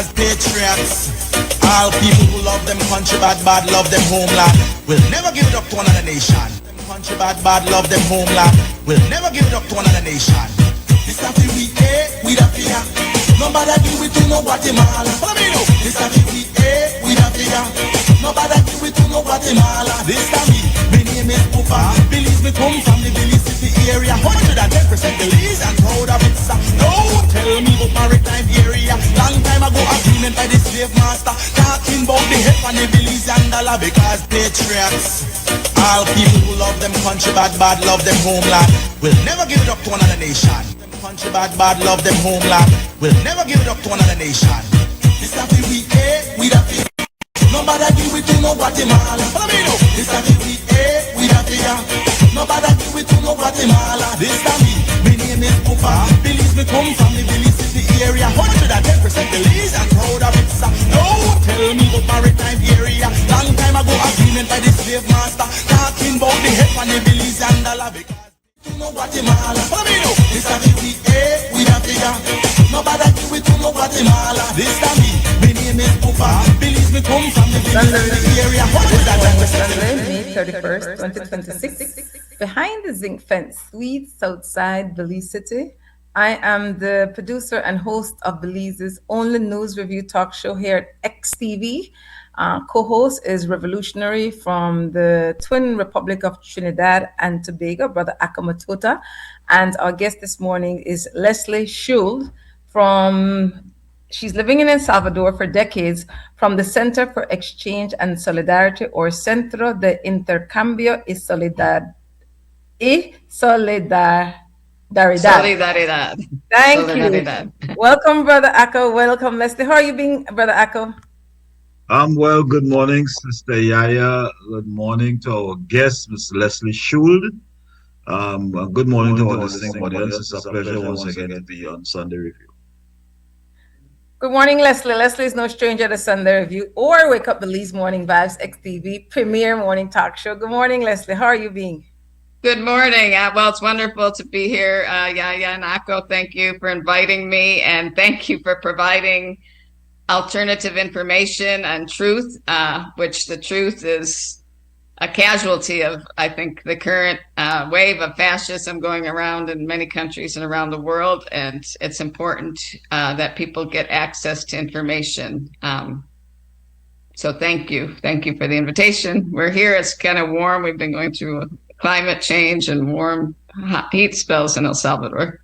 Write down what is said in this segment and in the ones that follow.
because patriots, all people who love them country bad, love them homeland, will never give it up to another nation. Them country bad, love them homeland, will never give it up to another nation. This a fi we we da fear. Nobody do it to no Guatemala. Follow me now. This a fi we da fear. Nobody do it to no Guatemala. This a me name is Pupa. Belize me come from the Belize City area. 110% Belize and proud of it. Don't tell me about maritime area. Long time ago agreement by the slave master. Talking about the head on the Belize and dollar. Because patriots, all people who love them country bad, love them homeland, will never give it up to another nation. Country bad, love them homeland, will never give it up to another nation. This a we da fear. Nobody do it to no Guatemala. Follow me now. This a we da fear. Nobody do it to no Guatemala. This a me name is Pupa. Belize me come from the Belize City area. 110% Belize and proud of it. Don't tell me about maritime area. Long time ago agreement by the slave master. Talking about the head on the Belize and dollar. No Guatemala, follow me now. This a we da fear. Nobody do it to no Guatemala. This a me name is Pupa. Believe me come from the Belize area. Sunday, May 31st, 2026. Behind the zinc fence, sweet Southside Belize City. I am the producer and host of Belize's only news review talk show here at XTV. Co-host is revolutionary from the twin Republic of Trinidad and Tobago, Brother Mutota. And our guest this morning is Leslie Schuld she's living in El Salvador for decades, from the Center for Exchange and Solidarity, or Centro de Intercambio y Solidaridad. Thank Solidaridad. You. Welcome, Brother Akko. Welcome, Leslie. How are you being, Brother Akko? I'm well. Good morning, Sister YaYa. Good morning to our guest, Ms. Leslie Schuld. Good morning to our listening audience. It's a pleasure once again to be on Sunday Review. Good morning, Leslie. Leslie is no stranger to Sunday Review or Wake Up Belize Morning Vibes XTV premier morning talk show. Good morning, Leslie. How are you being? Good morning. Well, it's wonderful to be here. YaYa and Akko, thank you for inviting me, and thank you for providing alternative information and truth, which the truth is a casualty of, I think, the current wave of fascism going around in many countries and around the world. And it's important that people get access to information. So thank you. Thank you for the invitation. We're here. It's kind of warm. We've been going through climate change and warm heat spells in El Salvador.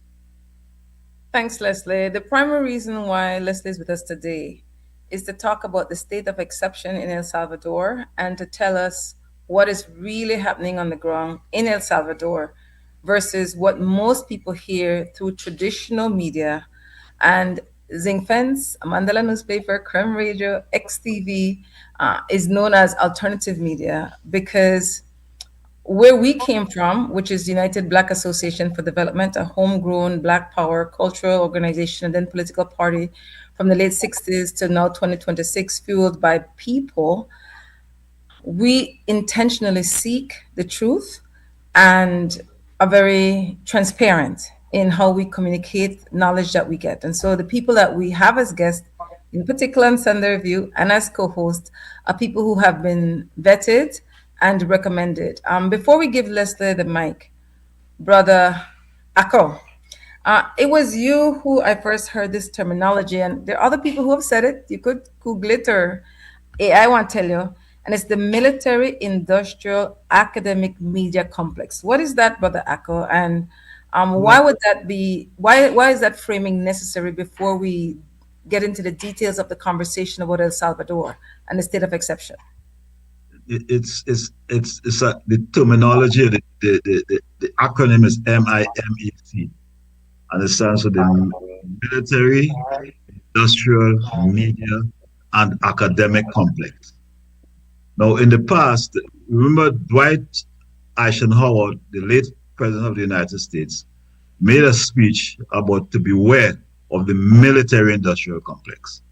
Thanks, Leslie. The primary reason why Leslie is with us today is to talk about the state of exception in El Salvador and to tell us what is really happening on the ground in El Salvador versus what most people hear through traditional media. And Zinc Fence, Mandela Newspaper, Creme Radio, XTV is known as alternative media because where we came from, which is United Black Association for Development, a homegrown Black power cultural organization and then political party from the late 60s to now 2026, fueled by people, we intentionally seek the truth and are very transparent in how we communicate knowledge that we get. And so the people that we have as guests, in particular on Sunday Review and as co-hosts, are people who have been vetted and recommended. Before we give Leslie the mic, Brother Akko, it was you who I first heard this terminology, and there are other people who have said it. You could Google it, or AI won't tell you. And it's the military industrial academic media complex. What is that, Brother Akko? And why would that be? Why is that framing necessary before we get into the details of the conversation about El Salvador and the state of exception? The terminology. The acronym is MIMEC, and it stands for the military industrial media and academic complex. Now, in the past, remember Dwight Eisenhower, the late President of the United States, made a speech about to beware of the military-industrial complex.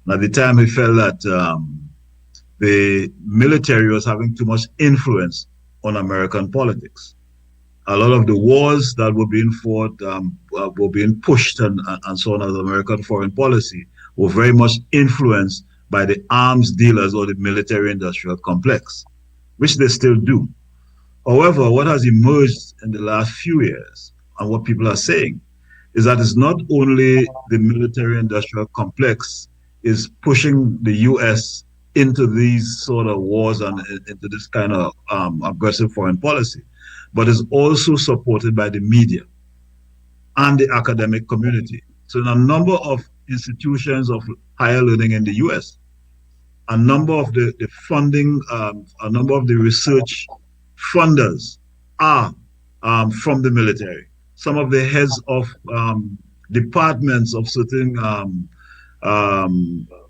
And at the time, he felt that the military was having too much influence on American politics. A lot of the wars that were being fought were being pushed and so on as American foreign policy were very much influenced by the arms dealers or the military-industrial complex, which they still do. However, what has emerged in the last few years, and what people are saying, is that it's not only the military-industrial complex is pushing the U.S. into these sort of wars and into this kind of aggressive foreign policy, but is also supported by the media and the academic community. So in a number of institutions of higher learning in the US, a number of the funding, a number of the research funders are from the military. Some of the heads of departments of certain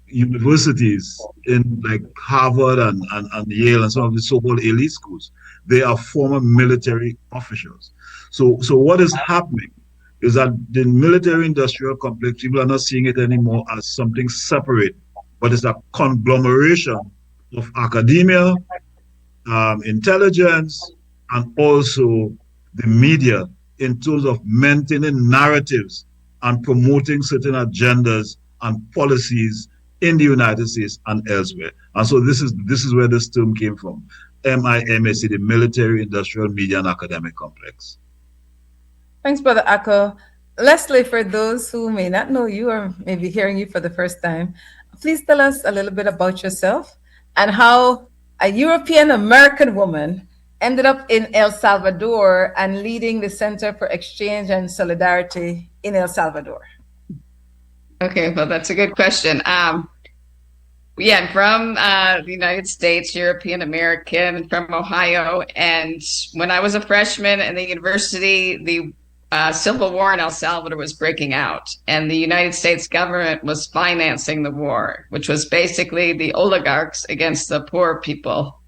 universities in like Harvard and Yale and some of the so-called elite schools, they are former military officials. So what is happening is that the military-industrial complex, people are not seeing it anymore as something separate, but it's a conglomeration of academia, intelligence, and also the media in terms of maintaining narratives and promoting certain agendas and policies in the United States and elsewhere. And so this is where this term came from, MIMAC, the Military Industrial Media and Academic Complex. Thanks, Brother Akko. Leslie, for those who may not know you or maybe hearing you for the first time, please tell us a little bit about yourself and how a European American woman ended up in El Salvador and leading the Center for Exchange and Solidarity in El Salvador. Okay, well, that's a good question. Yeah, I'm from the United States, European American, from Ohio. And when I was a freshman in the university, the civil war in El Salvador was breaking out, and the United States government was financing the war, which was basically the oligarchs against the poor people.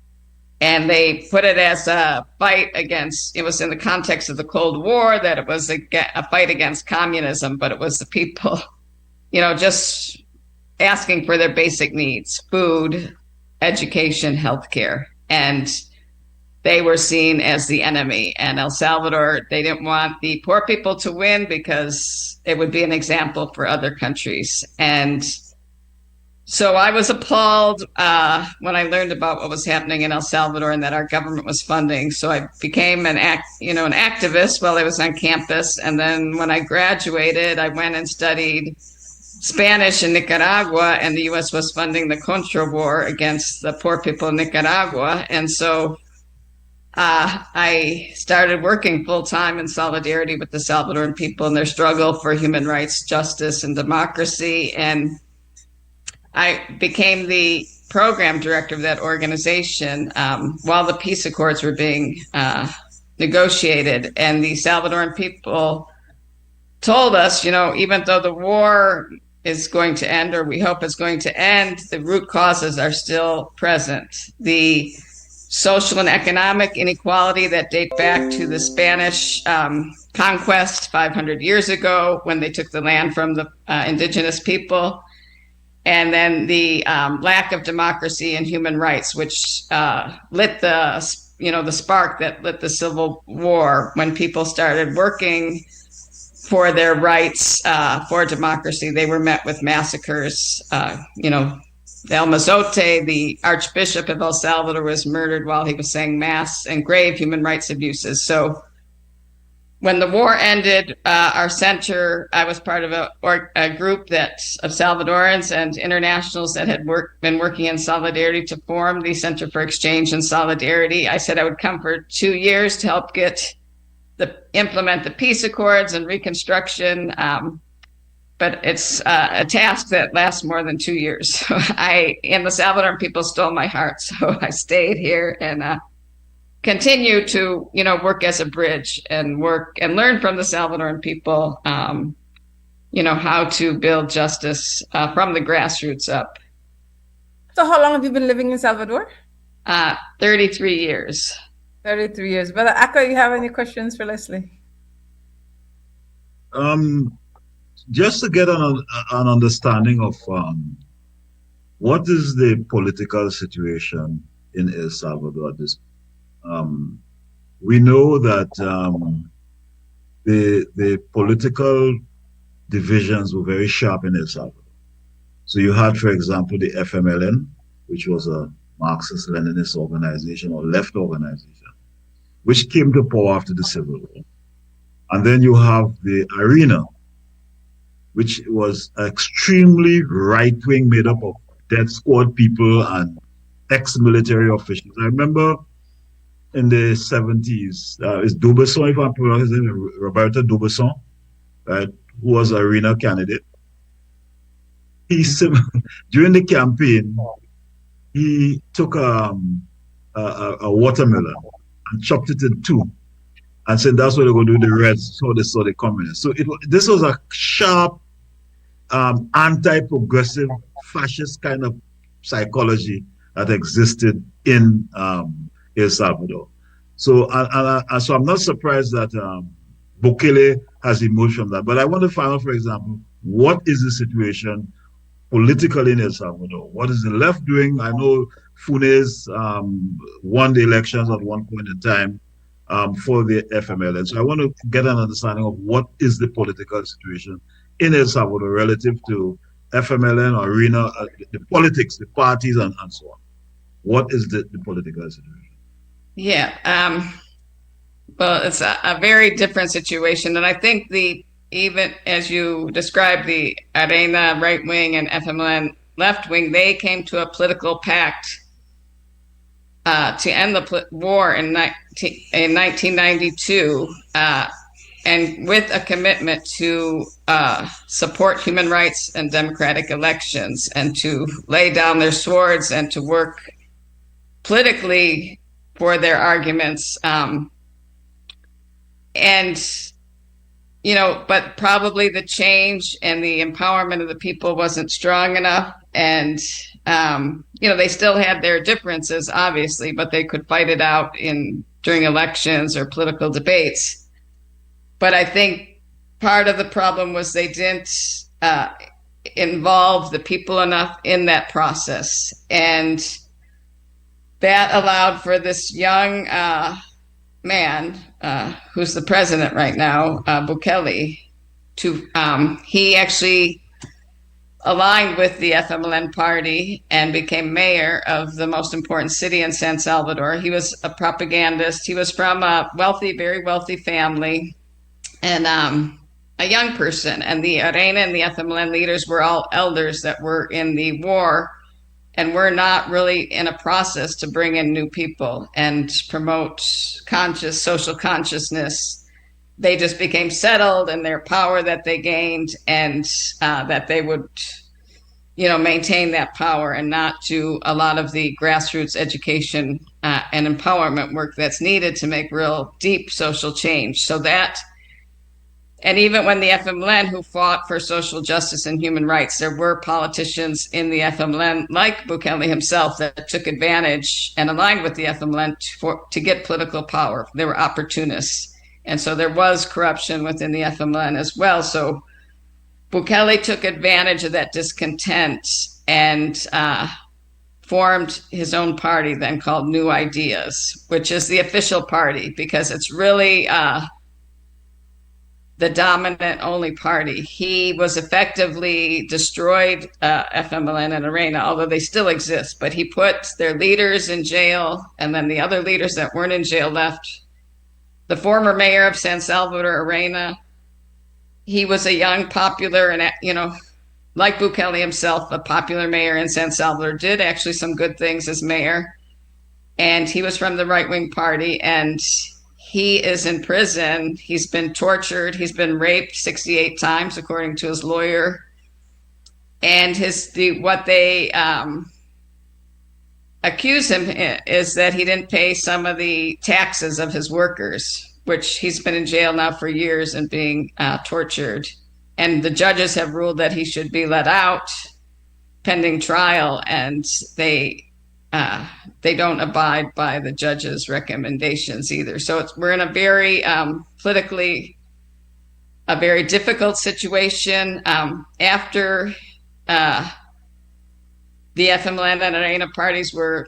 And they put it as a fight against, it was in the context of the Cold War, that it was a fight against communism, but it was the people, just asking for their basic needs: food, education, healthcare. And they were seen as the enemy. And El Salvador, they didn't want the poor people to win because it would be an example for other countries. And so I was appalled when I learned about what was happening in El Salvador and that our government was funding. So I became an activist while I was on campus. And then when I graduated, I went and studied Spanish in Nicaragua, and the U.S. was funding the Contra War against the poor people in Nicaragua. And so I started working full-time in solidarity with the Salvadoran people in their struggle for human rights, justice, and democracy. And I became the program director of that organization while the peace accords were being negotiated. And the Salvadoran people told us, even though the war is going to end, or we hope it's going to end, the root causes are still present. The social and economic inequality that date back to the Spanish conquest 500 years ago, when they took the land from the indigenous people, and then the lack of democracy and human rights, which lit the spark that lit the Civil War, when people started working for their rights, for democracy. They were met with massacres. El Mutota, the Archbishop of El Salvador, was murdered while he was saying mass, and grave human rights abuses. So when the war ended, our center, I was part of a group of Salvadorans and internationals that had been working in solidarity to form the Center for Exchange and Solidarity. I said I would come for 2 years to help implement the peace accords and reconstruction. But it's a task that lasts more than 2 years. So and the Salvadoran people stole my heart. So I stayed here and continue to, work as a bridge and work and learn from the Salvadoran people, how to build justice from the grassroots up. So how long have you been living in Salvador? 33 years. 33 years. Brother Akko, you have any questions for Leslie? Just to get an understanding of what is the political situation in El Salvador. We know that the political divisions were very sharp in El Salvador. So you had, for example, the FMLN, which was a Marxist-Leninist organization or left organization, which came to power after the Civil War. And then you have the Arena, which was extremely right-wing, made up of death squad people and ex-military officials. I remember in the 70s, is Dubuisson, if I'm pronouncing it, Roberto Dubuisson, right, who was an Arena candidate. During the campaign, he took a watermelon and chopped it in two and said that's what they're going to do the Reds, so they saw the communists. So this was a sharp, anti-progressive, fascist kind of psychology that existed in El Salvador. So, so I'm not surprised that Bukele has emerged from that. But I want to find out, for example, what is the situation politically in El Salvador? What is the left doing? I know Funes won the elections at one point in time for the FML. And so I want to get an understanding of what is the political situation in El Salvador relative to FMLN, Arena, the politics, the parties, and so on. What is the political situation? Yeah, well, it's a very different situation. And I think even as you described, the Arena right wing and FMLN left wing, they came to a political pact to end the war in 1992, and with a commitment to support human rights and democratic elections, and to lay down their swords and to work politically for their arguments. But probably the change and the empowerment of the people wasn't strong enough. And, they still had their differences, obviously, but they could fight it out during elections or political debates. But I think part of the problem was they didn't involve the people enough in that process. And that allowed for this young man, who's the president right now, Bukele, he actually aligned with the FMLN party and became mayor of the most important city in San Salvador. He was a propagandist. He was from a very wealthy family, and a young person. And the Arena and the FMLN leaders were all elders that were in the war, and we're not really in a process to bring in new people and promote social consciousness. They just became settled in their power that they gained, and that they would, maintain that power and not do a lot of the grassroots education and empowerment work that's needed to make real deep social change. So that, and even when the FMLN, who fought for social justice and human rights, there were politicians in the FMLN, like Bukele himself, that took advantage and aligned with the FMLN to get political power. They were opportunists. And so there was corruption within the FMLN as well. So Bukele took advantage of that discontent and formed his own party then called New Ideas, which is the official party because it's really the dominant only party. He was effectively destroyed FMLN and Arena, although they still exist, but he put their leaders in jail, and then the other leaders that weren't in jail left. The former mayor of San Salvador, Arena, he was a young, popular, and, like Bukele himself, a popular mayor in San Salvador, did actually some good things as mayor. And he was from the right-wing party, and he is in prison. He's been tortured. He's been raped 68 times, according to his lawyer. And what they accuse him is that he didn't pay some of the taxes of his workers, which he's been in jail now for years and being tortured. And the judges have ruled that he should be let out pending trial, and they don't abide by the judge's recommendations either. So we're in a very politically a very difficult situation. After the FMLN and Arena parties were,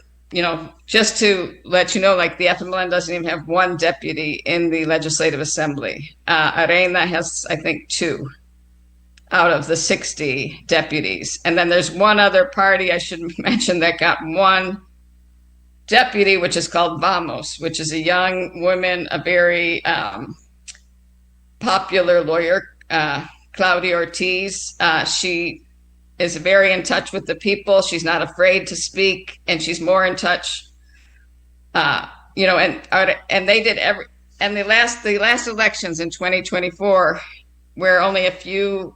just to let you know, like the FMLN doesn't even have one deputy in the Legislative Assembly. Arena has, I think, two. out of the 60 deputies. And then there's one other party I should mention that got one deputy, which is called Vamos, which is a young woman, a very popular lawyer, Claudia Ortiz. She is very in touch with the people. She's not afraid to speak, and she's more in touch. And they did the last elections in 2024, where only a few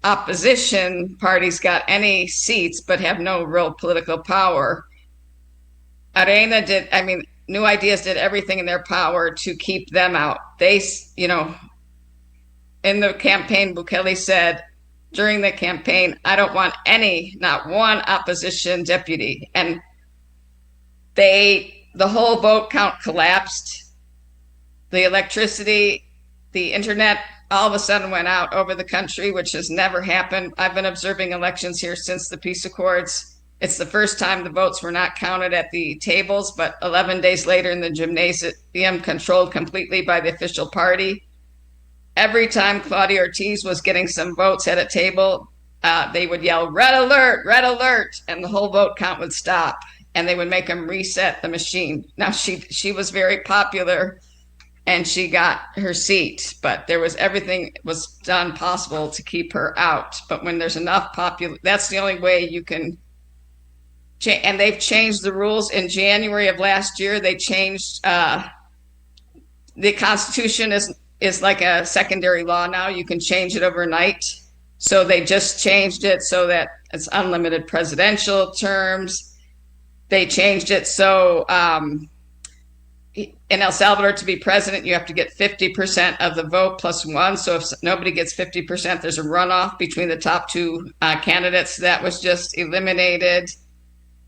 opposition parties got any seats but have no real political power. New Ideas did everything in their power to keep them out. They, in the campaign, Bukele said during the campaign, I don't want not one opposition deputy. And the whole vote count collapsed. The electricity, the internet, all of a sudden went out over the country, which has never happened. I've been observing elections here since the peace accords. It's the first time the votes were not counted at the tables, but 11 days later in the gymnasium, controlled completely by the official party. Every time Claudia Ortiz was getting some votes at a table, they would yell, red alert, and the whole vote count would stop, and they would make them reset the machine. Now, she was very popular, and she got her seat, but everything was done possible to keep her out. But when there's enough that's the only way you can. And they've changed the rules. In January of last year, they changed the Constitution is like a secondary law now. You can change it overnight. So they just changed it so that it's unlimited presidential terms. They changed it so in El Salvador, to be president, you have to get 50% of the vote plus one. So if nobody gets 50%, there's a runoff between the top two candidates. That was just eliminated.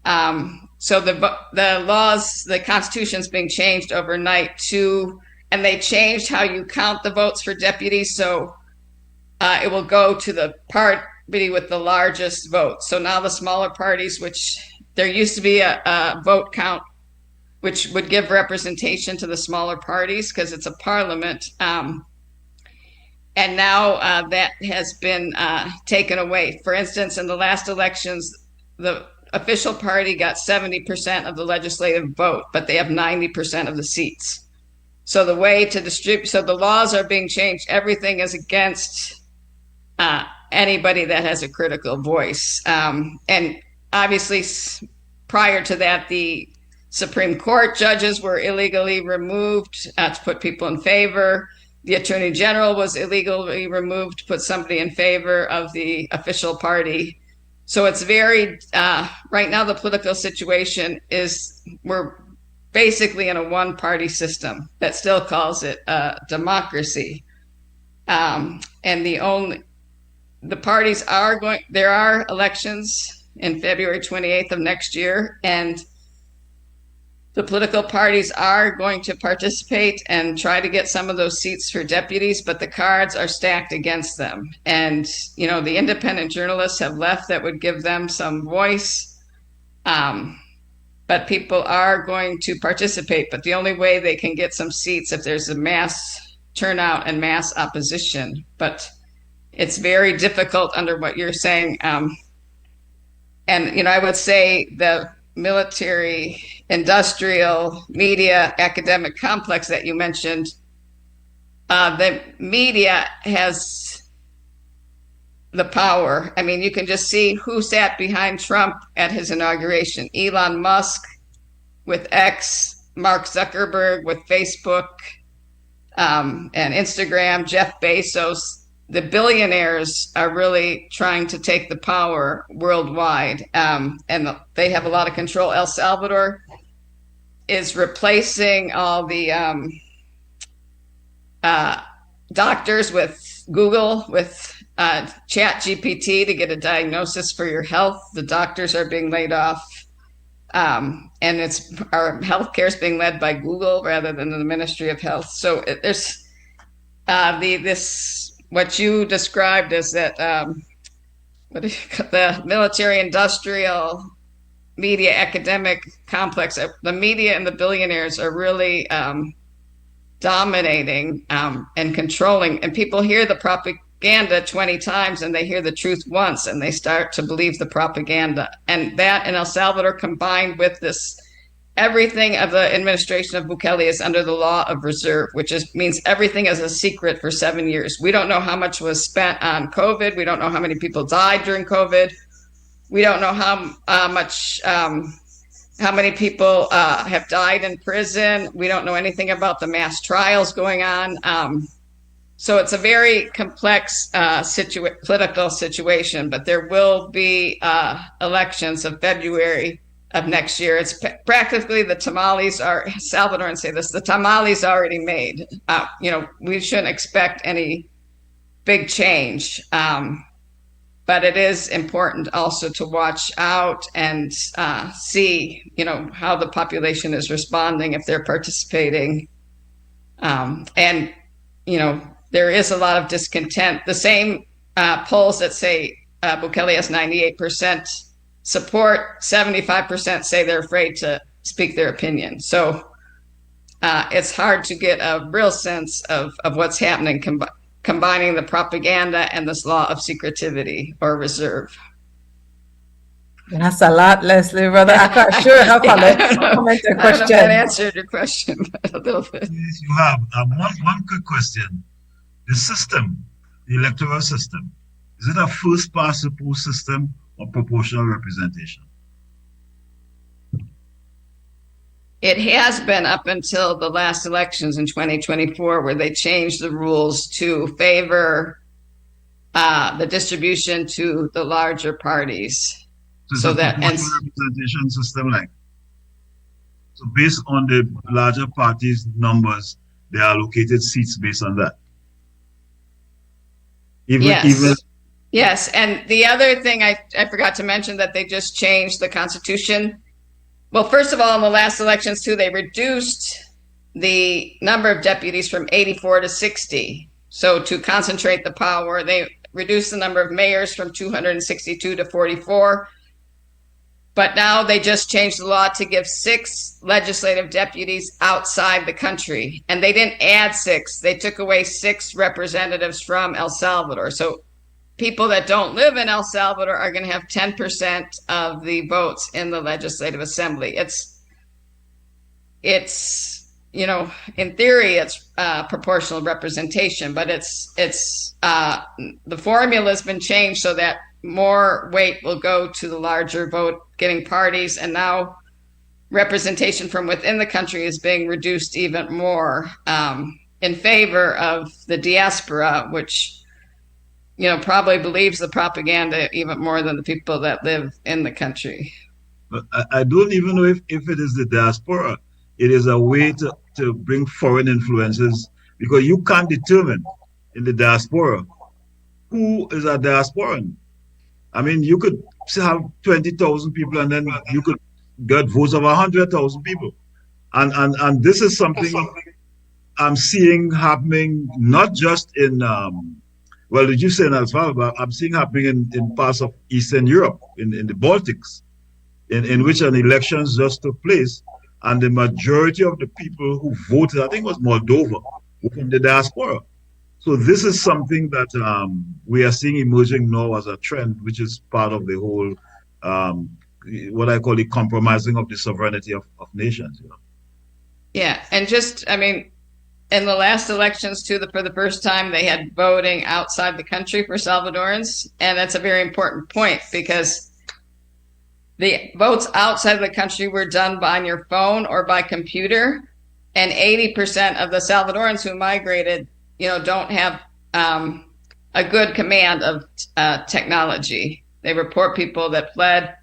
So the laws, the Constitution's being changed overnight too, and they changed how you count the votes for deputies. So it will go to the party with the largest vote. So now the smaller parties, which there used to be a vote count, which would give representation to the smaller parties because it's a parliament. And now that has been taken away. For instance, in the last elections, the official party got 70% of the legislative vote, but they have 90% of the seats. So the way to distribute, so the laws are being changed. Everything is against anybody that has a critical voice. And obviously, prior to that, the Supreme Court judges were illegally removed to put people in favor. The Attorney General was illegally removed to put somebody in favor of the official party. So it's very, right now the political situation is, we're basically in a one-party system that still calls it democracy. And the parties are there are elections in February 28th of next year, and the political parties are going to participate and try to get some of those seats for deputies, but the cards are stacked against them. And, the independent journalists have left that would give them some voice. But people are going to participate. But the only way they can get some seats if there's a mass turnout and mass opposition. But it's very difficult under what you're saying. And, I would say the military, industrial, media, academic complex that you mentioned, the media has the power. I mean, you can just see who sat behind Trump at his inauguration. Elon Musk with X, Mark Zuckerberg with Facebook and Instagram, Jeff Bezos. The billionaires are really trying to take the power worldwide, and they have a lot of control. El Salvador is replacing all the doctors with Google, with Chat GPT to get a diagnosis for your health. The doctors are being laid off, and our healthcare is being led by Google rather than the Ministry of Health. So there's this. What you described as that, the military-industrial media academic complex, the media and the billionaires are really dominating and controlling. And people hear the propaganda propaganda 20 times and they hear the truth once and they start to believe the propaganda. And that in El Salvador, combined with this, everything of the administration of Bukele is under the law of reserve, which means everything is a secret for 7 years. We don't know how much was spent on COVID. We don't know how many people died during COVID. We don't know how many people have died in prison. We don't know anything about the mass trials going on. So it's a very complex political situation, but there will be elections of February of next year. It's practically the tamales are, Salvadorans say this, the tamales already made. We shouldn't expect any big change. But it is important also to watch out and see, how the population is responding, if they're participating. And there is a lot of discontent. The same polls that say Bukele has 98% support, 75% say they're afraid to speak their opinion. So it's hard to get a real sense of what's happening, combining the propaganda and this law of secretivity or reserve. That's a lot, Leslie, brother. I can't sure enough comment your I don't know if that question. answered your question, but a little bit. Yes, you have one quick question. The system, the electoral system, is it a first past the post system or proportional representation? It has been up until the last elections in 2024, where they changed the rules to favor the distribution to the larger parties. So that proportional representation system, so based on the larger parties' numbers, they allocated seats based on that. Yes, and the other thing I forgot to mention, that they just changed the Constitution. Well, first of all, in the last elections too, they reduced the number of deputies from 84 to 60. So to concentrate the power, they reduced the number of mayors from 262 to 44. But now they just changed the law to give 6 legislative deputies outside the country. And they didn't add 6. They took away 6 representatives from El Salvador. So people that don't live in El Salvador are going to have 10% of the votes in the Legislative Assembly. It's in theory, it's proportional representation, but it's the formula has been changed so that more weight will go to the larger vote-getting parties, and now representation from within the country is being reduced even more in favor of the diaspora, which probably believes the propaganda even more than the people that live in the country. But I don't even know if it is the diaspora. It is a way to bring foreign influences, because you can't determine in the diaspora who is a diasporan. I mean, you could have 20,000 people and then you could get votes of 100,000 people. And this is something I'm seeing happening not just in well, did you say in El Salvador? I'm seeing happening in parts of Eastern Europe, in the Baltics, in which an election just took place, and the majority of the people who voted, I think it was Moldova, were from the diaspora. So this is something that we are seeing emerging now as a trend, which is part of the whole, what I call the compromising of the sovereignty of nations. Yeah, and in the last elections too, for the first time, they had voting outside the country for Salvadorans. And that's a very important point, because the votes outside of the country were done on your phone or by computer. And 80% of the Salvadorans who migrated, don't have a good command of technology. They report people that fled.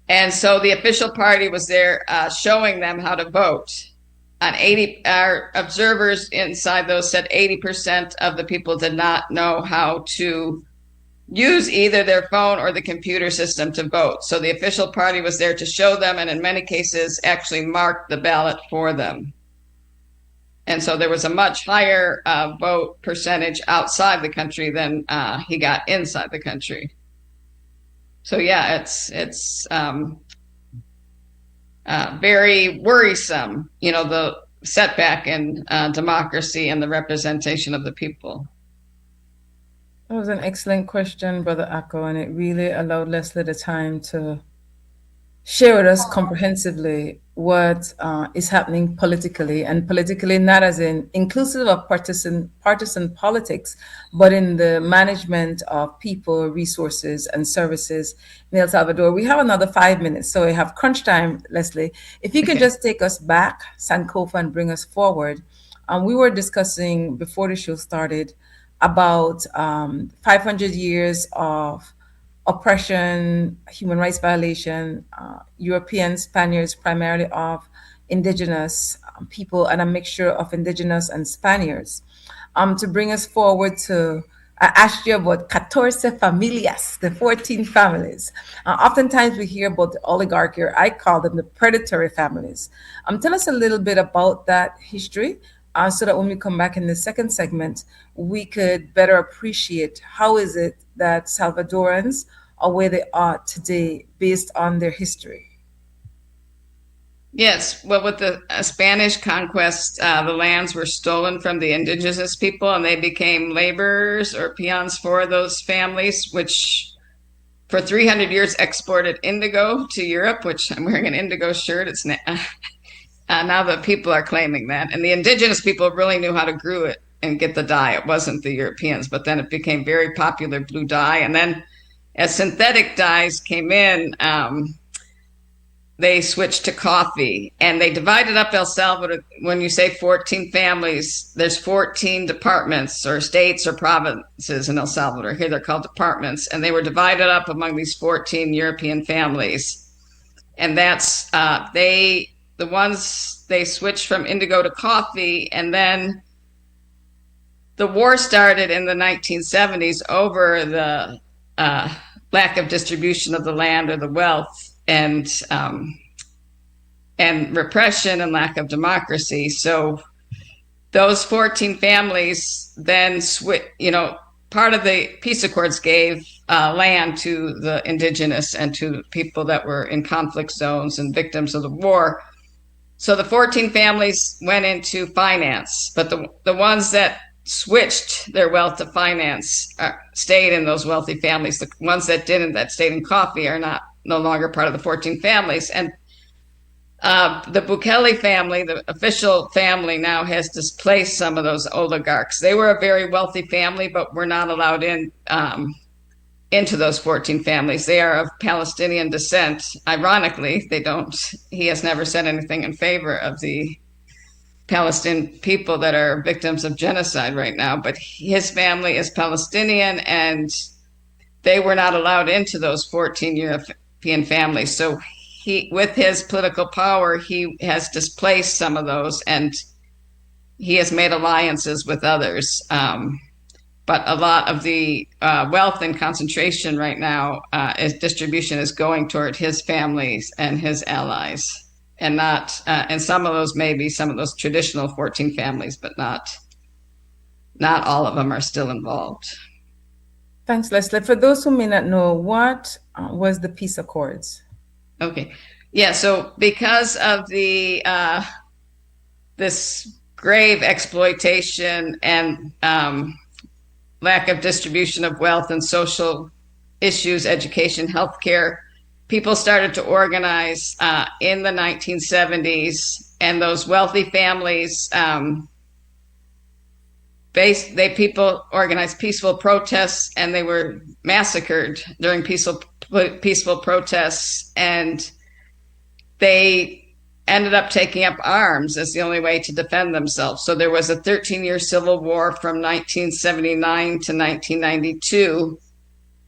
And so the official party was there showing them how to vote. Our observers inside those said 80% of the people did not know how to use either their phone or the computer system to vote. So the official party was there to show them, and in many cases actually marked the ballot for them. And so there was a much higher vote percentage outside the country than he got inside the country. So yeah, it's very worrisome, the setback in democracy and the representation of the people. That was an excellent question, Brother Akko, and it really allowed Leslie the time to share with us comprehensively what is happening politically, and politically not as in inclusive of partisan politics, but in the management of people, resources, and services in El Salvador. We have another 5 minutes, so we have crunch time, Leslie. If you can just take us back, Sankofa, and bring us forward. We were discussing before the show started about 500 years of oppression, human rights violation, European Spaniards, primarily of indigenous people, and a mixture of indigenous and Spaniards. To bring us forward to, I asked you about 14 familias, the 14 families. Oftentimes we hear about the oligarchy, or I call them the predatory families. Tell us a little bit about that history, so that when we come back in the second segment, we could better appreciate how is it that Salvadorans are where they are today based on their history. Yes, well, with the Spanish conquest, the lands were stolen from the indigenous people, and they became laborers or peons for those families, which for 300 years exported indigo to Europe, which I'm wearing an indigo shirt. It's now the people are claiming that. And the indigenous people really knew how to grow it and get the dye. It wasn't the Europeans, but then it became very popular, blue dye. And then as synthetic dyes came in, they switched to coffee, and they divided up El Salvador. When you say 14 families, there's 14 departments or states or provinces in El Salvador. Here they're called departments, and they were divided up among these 14 European families. And that's the ones they switched from indigo to coffee, and then the war started in the 1970s over the lack of distribution of the land or the wealth, and repression and lack of democracy. So those 14 families then part of the peace accords gave land to the indigenous and to people that were in conflict zones and victims of the war. So the 14 families went into finance, but the ones that switched their wealth to finance stayed in those wealthy families. The ones that didn't, that stayed in coffee, are no longer part of the 14 families. And the Bukele family, the official family, now has displaced some of those oligarchs. They were a very wealthy family, but were not allowed into those 14 families. They are of Palestinian descent. Ironically, he has never said anything in favor of the Palestinian people that are victims of genocide right now, but his family is Palestinian, and they were not allowed into those 14 European families. So with his political power, he has displaced some of those, and he has made alliances with others. But a lot of the wealth and concentration right now, distribution is going toward his families and his allies, and not, and some of those may be some of those traditional 14 families, but not all of them are still involved. Thanks, Leslie. For those who may not know, what was the peace accords? Okay. Yeah. So because of the this grave exploitation and lack of distribution of wealth and social issues, education, healthcare, people started to organize in the 1970s, and those wealthy families, people organized peaceful protests, and they were massacred during peaceful protests, and they ended up taking up arms as the only way to defend themselves. So there was a 13-year civil war from 1979 to 1992,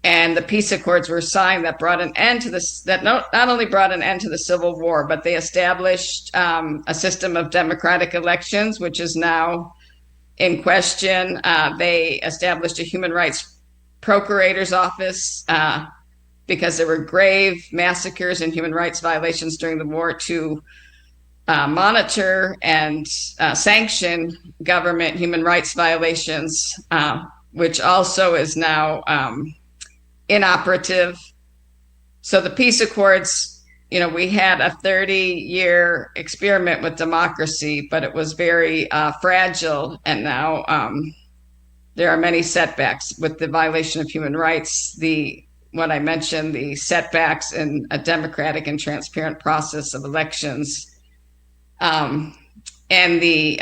and the peace accords were signed that brought an end to this, that not only brought an end to the civil war, but they established a system of democratic elections, which is now in question. They established a human rights procurator's office because there were grave massacres and human rights violations during the war, to monitor and sanction government human rights violations, which also is now inoperative. So the peace accords, we had a 30-year experiment with democracy, but it was very fragile, and now there are many setbacks with the violation of human rights, what I mentioned, the setbacks in a democratic and transparent process of elections, and the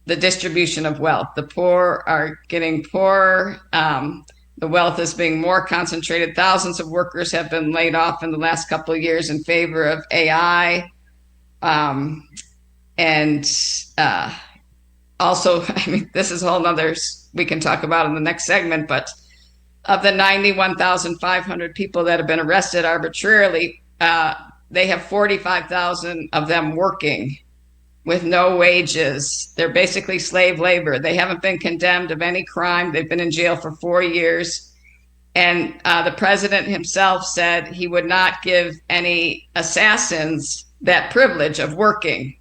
distribution of wealth. The poor are getting poorer. The wealth is being more concentrated. Thousands of workers have been laid off in the last couple of years in favor of AI. Also, I mean, this is a whole nother, we can talk about in the next segment, but of the 91,500 people that have been arrested arbitrarily, they have 45,000 of them working with no wages. They're basically slave labor. They haven't been condemned of any crime. They've been in jail for 4 years. And the president himself said he would not give any assassins that privilege of working.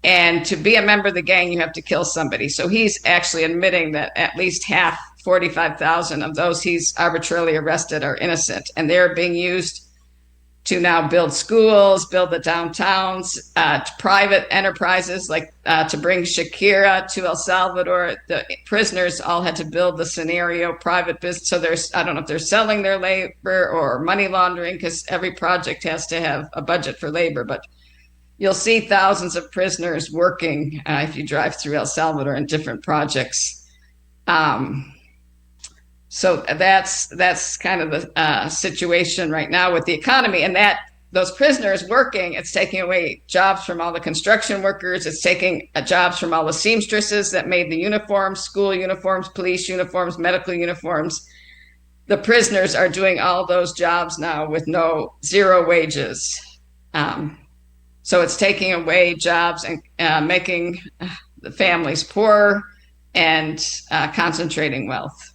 And to be a member of the gang, you have to kill somebody. So he's actually admitting that at least half, 45,000 of those he's arbitrarily arrested are innocent. And they're being used to now build schools, build the downtowns, private enterprises, like to bring Shakira to El Salvador. The prisoners all had to build the scenario, private business. So I don't know if they're selling their labor or money laundering, because every project has to have a budget for labor. But you'll see thousands of prisoners working if you drive through El Salvador in different projects. So that's kind of the situation right now with the economy, and that those prisoners working, it's taking away jobs from all the construction workers. It's taking jobs from all the seamstresses that made the uniforms, school uniforms, police uniforms, medical uniforms. The prisoners are doing all those jobs now with zero wages. So it's taking away jobs and making the families poorer and concentrating wealth.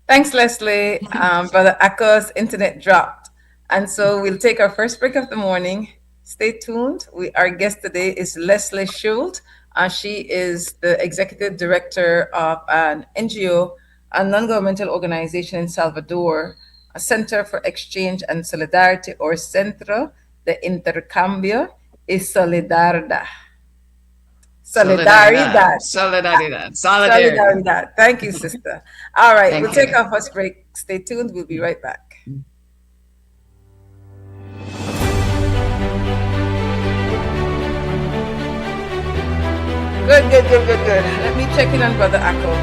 Thanks, Leslie. Brother Akko's internet dropped. And so we'll take our first break of the morning. Stay tuned. Our guest today is Leslie Schuld. She is the executive director of an NGO, a non-governmental organization in Salvador, a Center for Exchange and Solidarity, or Centro de Intercambio y Solidaridad. Solidaridad. Thank you, sister. All right, we'll take our first break. Stay tuned. We'll be right back. Good. Let me check in on Brother Akko.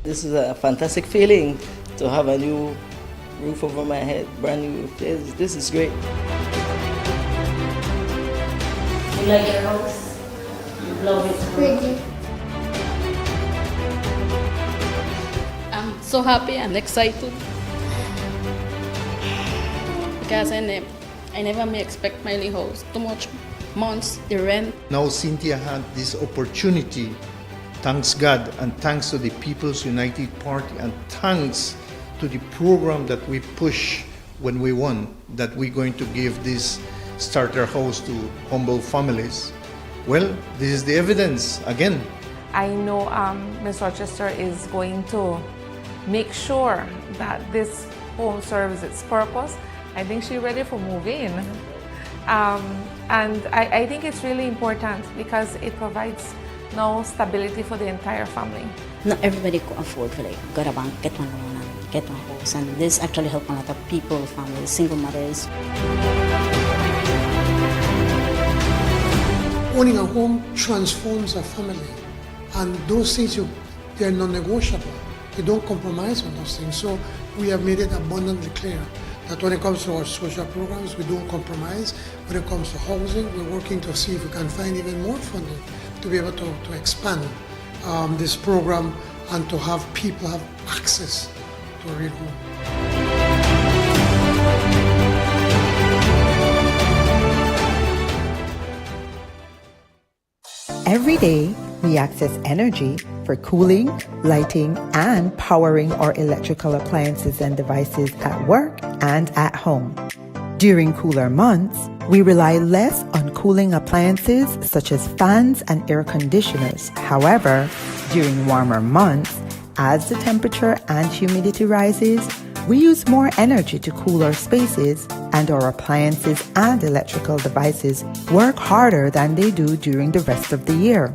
This is a fantastic feeling to have a new roof over my head, brand new. This is great. You like your house? You love it? Pretty. I'm so happy and excited because I never may expect my little house. Too much months, the rent. Now Cynthia had this opportunity. Thanks God and thanks to the People's United Party and thanks to the program that we push when we won, that we're going to give this starter house to humble families. Well, this is the evidence again. I know Ms. Rochester is going to make sure that this home serves its purpose. I think she's ready for moving. And I think it's really important because it provides now stability for the entire family. Not everybody could afford to go to a bank, get one loan and get one house. And this actually helps a lot of people, families, single mothers. Owning a home transforms a family. And those things, they're non-negotiable. You don't compromise on those things. So we have made it abundantly clear that when it comes to our social programs, we don't compromise. When it comes to housing, we're working to see if we can find even more funding to be able to expand this program and to have people have access to a real home. Every day, we access energy for cooling, lighting, and powering our electrical appliances and devices at work and at home. During cooler months, we rely less on cooling appliances such as fans and air conditioners. However, during warmer months, as the temperature and humidity rises, We use more energy to cool our spaces, and our appliances and electrical devices work harder than they do during the rest of the year.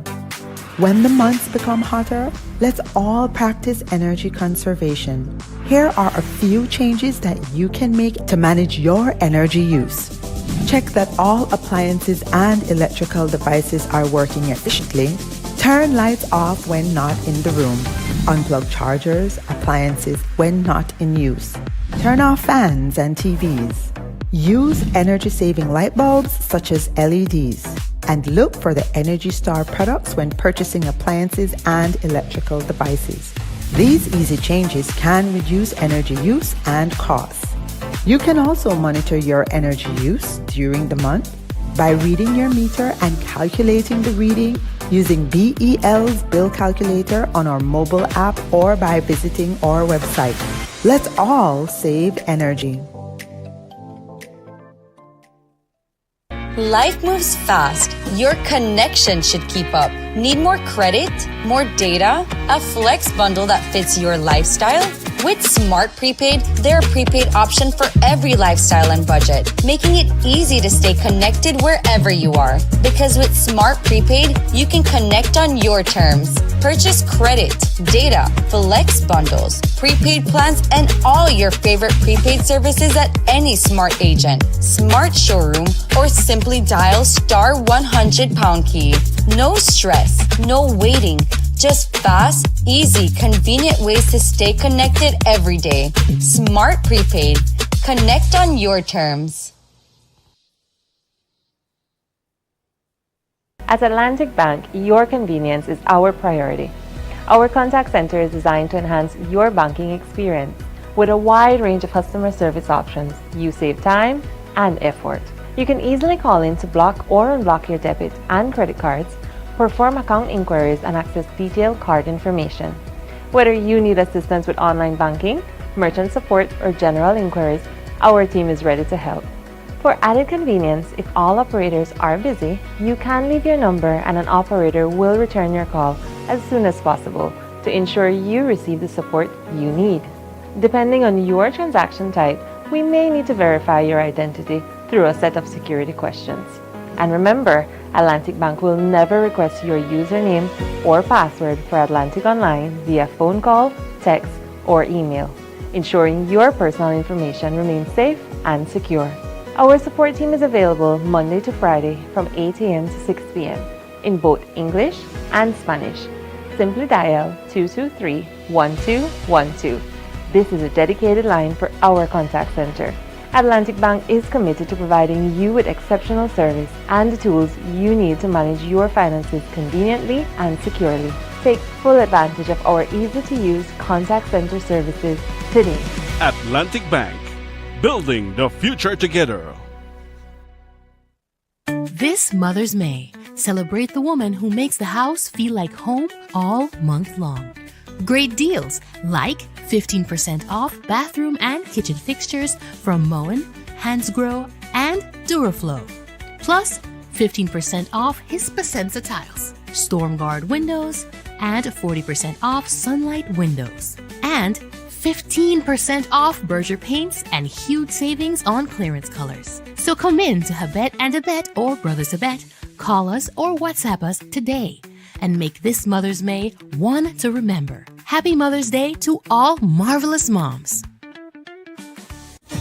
When the months become hotter, let's all practice energy conservation. Here are a few changes that you can make to manage your energy use. Check that all appliances and electrical devices are working efficiently. Turn lights off when not in the room. Unplug chargers, appliances when not in use. Turn off fans and TVs. Use energy-saving light bulbs such as LEDs. And look for the Energy Star products when purchasing appliances and electrical devices. These easy changes can reduce energy use and costs. You can also monitor your energy use during the month by reading your meter and calculating the reading using BEL's bill calculator on our mobile app or by visiting our website. Let's all save energy. Life moves fast. Your connection should keep up. Need more credit? More data? A flex bundle that fits your lifestyle? With Smart Prepaid, they're a prepaid option for every lifestyle and budget, making it easy to stay connected wherever you are. Because with Smart Prepaid, you can connect on your terms. Purchase credit, data, flex bundles, prepaid plans, and all your favorite prepaid services at any Smart agent, Smart showroom, or simply dial *100 key. No stress, no waiting. Just fast, easy, convenient ways to stay connected every day. Smart Prepaid. Connect on your terms. At Atlantic Bank, your convenience is our priority. Our contact center is designed to enhance your banking experience. With a wide range of customer service options, you save time and effort. You can easily call in to block or unblock your debit and credit cards, perform account inquiries, and access detailed card information. Whether you need assistance with online banking, merchant support, or general inquiries, our team is ready to help. For added convenience, if all operators are busy, you can leave your number and an operator will return your call as soon as possible to ensure you receive the support you need. Depending on your transaction type, we may need to verify your identity through a set of security questions. And remember, Atlantic Bank will never request your username or password for Atlantic Online via phone call, text, or email, ensuring your personal information remains safe and secure. Our support team is available Monday to Friday from 8 a.m. to 6 p.m. in both English and Spanish. Simply dial 223-1212. This is a dedicated line for our contact center. Atlantic Bank is committed to providing you with exceptional service and the tools you need to manage your finances conveniently and securely. Take full advantage of our easy-to-use contact center services today. Atlantic Bank, building the future together. This Mother's May, celebrate the woman who makes the house feel like home all month long. Great deals like 15% off bathroom and kitchen fixtures from Moen, Hansgrohe, and Duraflow. Plus 15% off Hispasensa tiles, Stormguard windows, and 40% off Sunlight windows. And 15% off Berger paints and huge savings on clearance colors. So come in to Habet and Abet or Brothers Abet, call us or WhatsApp us today and make this Mother's May one to remember. Happy Mother's Day to all marvelous moms.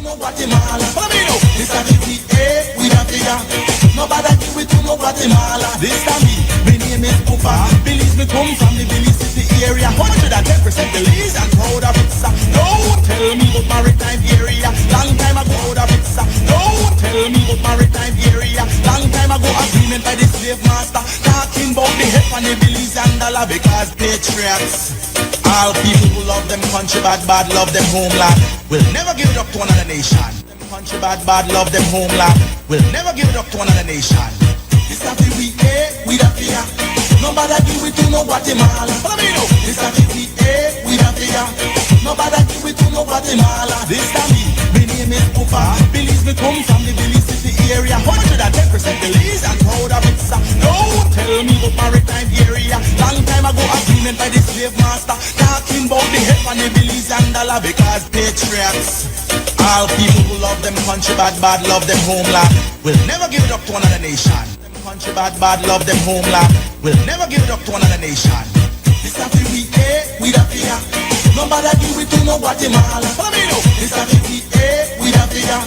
Nobody do it to no Guatemala. This time me name is Pupa. Belize me come from the Belize City area. 110% Belize and proud of it, sir. Don't tell me about maritime area. Long time ago out of it, sir. Don't tell me about maritime area. Long time ago agreement by the slave master. Talking about the head on the Belize and dollar because patriots. All people who love them country bad, love them homeland. Will never give it up to another nation. Country bad, love them homeland. We'll never give it up to another nation. This is the we we the fear. Nobody do it to no Guatemala. Follow me now. This is the we the fear. Nobody do it to no Guatemala. This time me name is Pupa. Belize me come from the Belize City area. 110% Belize and proud of it, sir. Don't tell me about maritime area. Long time ago agreement by the slave master. Talking about the head on the Belize billies and dollar because patriots. All people who love them country bad, love them homeland, will never give it up to another nation. Them country bad, love them homeland, will never give it up to another nation. This a we we da fear. Nobody do it to no Guatemala. Follow me now. This a we da fear.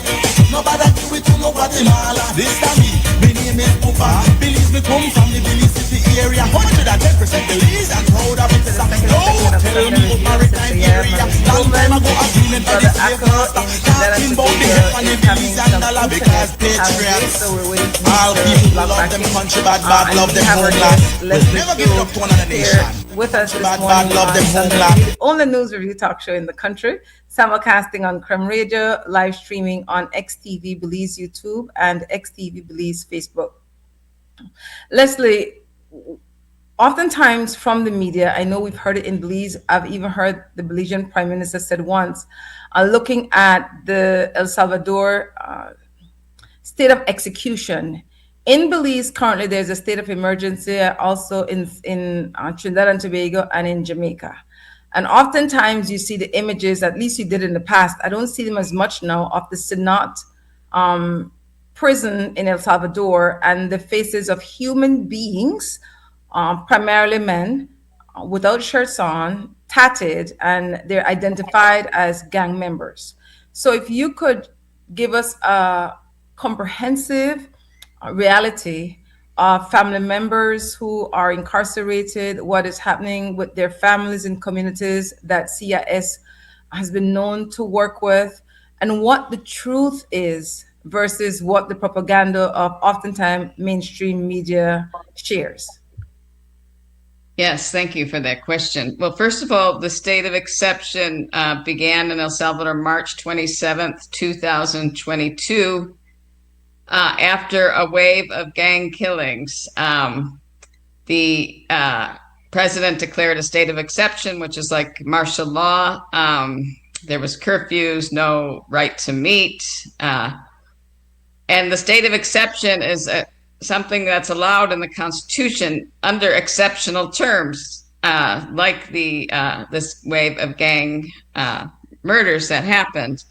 Nobody do it to no Guatemala. This a me name is Pupa. Belize me come from the Belize City area. 110% Belize and proud of it. No, tell me about maritime area. Long time ago I've been in the slave master. Talking about the help and the Belize and dollar because patriots. All people who love them country bad, love them homeland, will never give it up to another nation. With us this Bad, morning love them on Sunday, homeland. the only news review talk show in the country, simulcasting on Creme Radio, live streaming on XTV Belize YouTube and XTV Belize Facebook. Leslie, oftentimes from the media, I know we've heard it in Belize, I've even heard the Belizean Prime Minister said once, looking at the El Salvador state of execution. In Belize, currently, there's a state of emergency also in Trinidad and Tobago and in Jamaica. And oftentimes you see the images, at least you did in the past, I don't see them as much now, of the Senate prison in El Salvador and the faces of human beings, primarily men, without shirts on, tatted, and they're identified as gang members. So if you could give us a comprehensive reality of family members who are incarcerated, what is happening with their families and communities that CIS has been known to work with, and what the truth is versus what the propaganda of oftentimes mainstream media shares. Yes, thank you for that question. Well, first of all, the state of exception began in El Salvador March 27th, 2022. After a wave of gang killings, the president declared a state of exception, which is like martial law. There was curfews, no right to meet. And the state of exception is something that's allowed in the Constitution under exceptional terms, like this wave of gang murders that happened.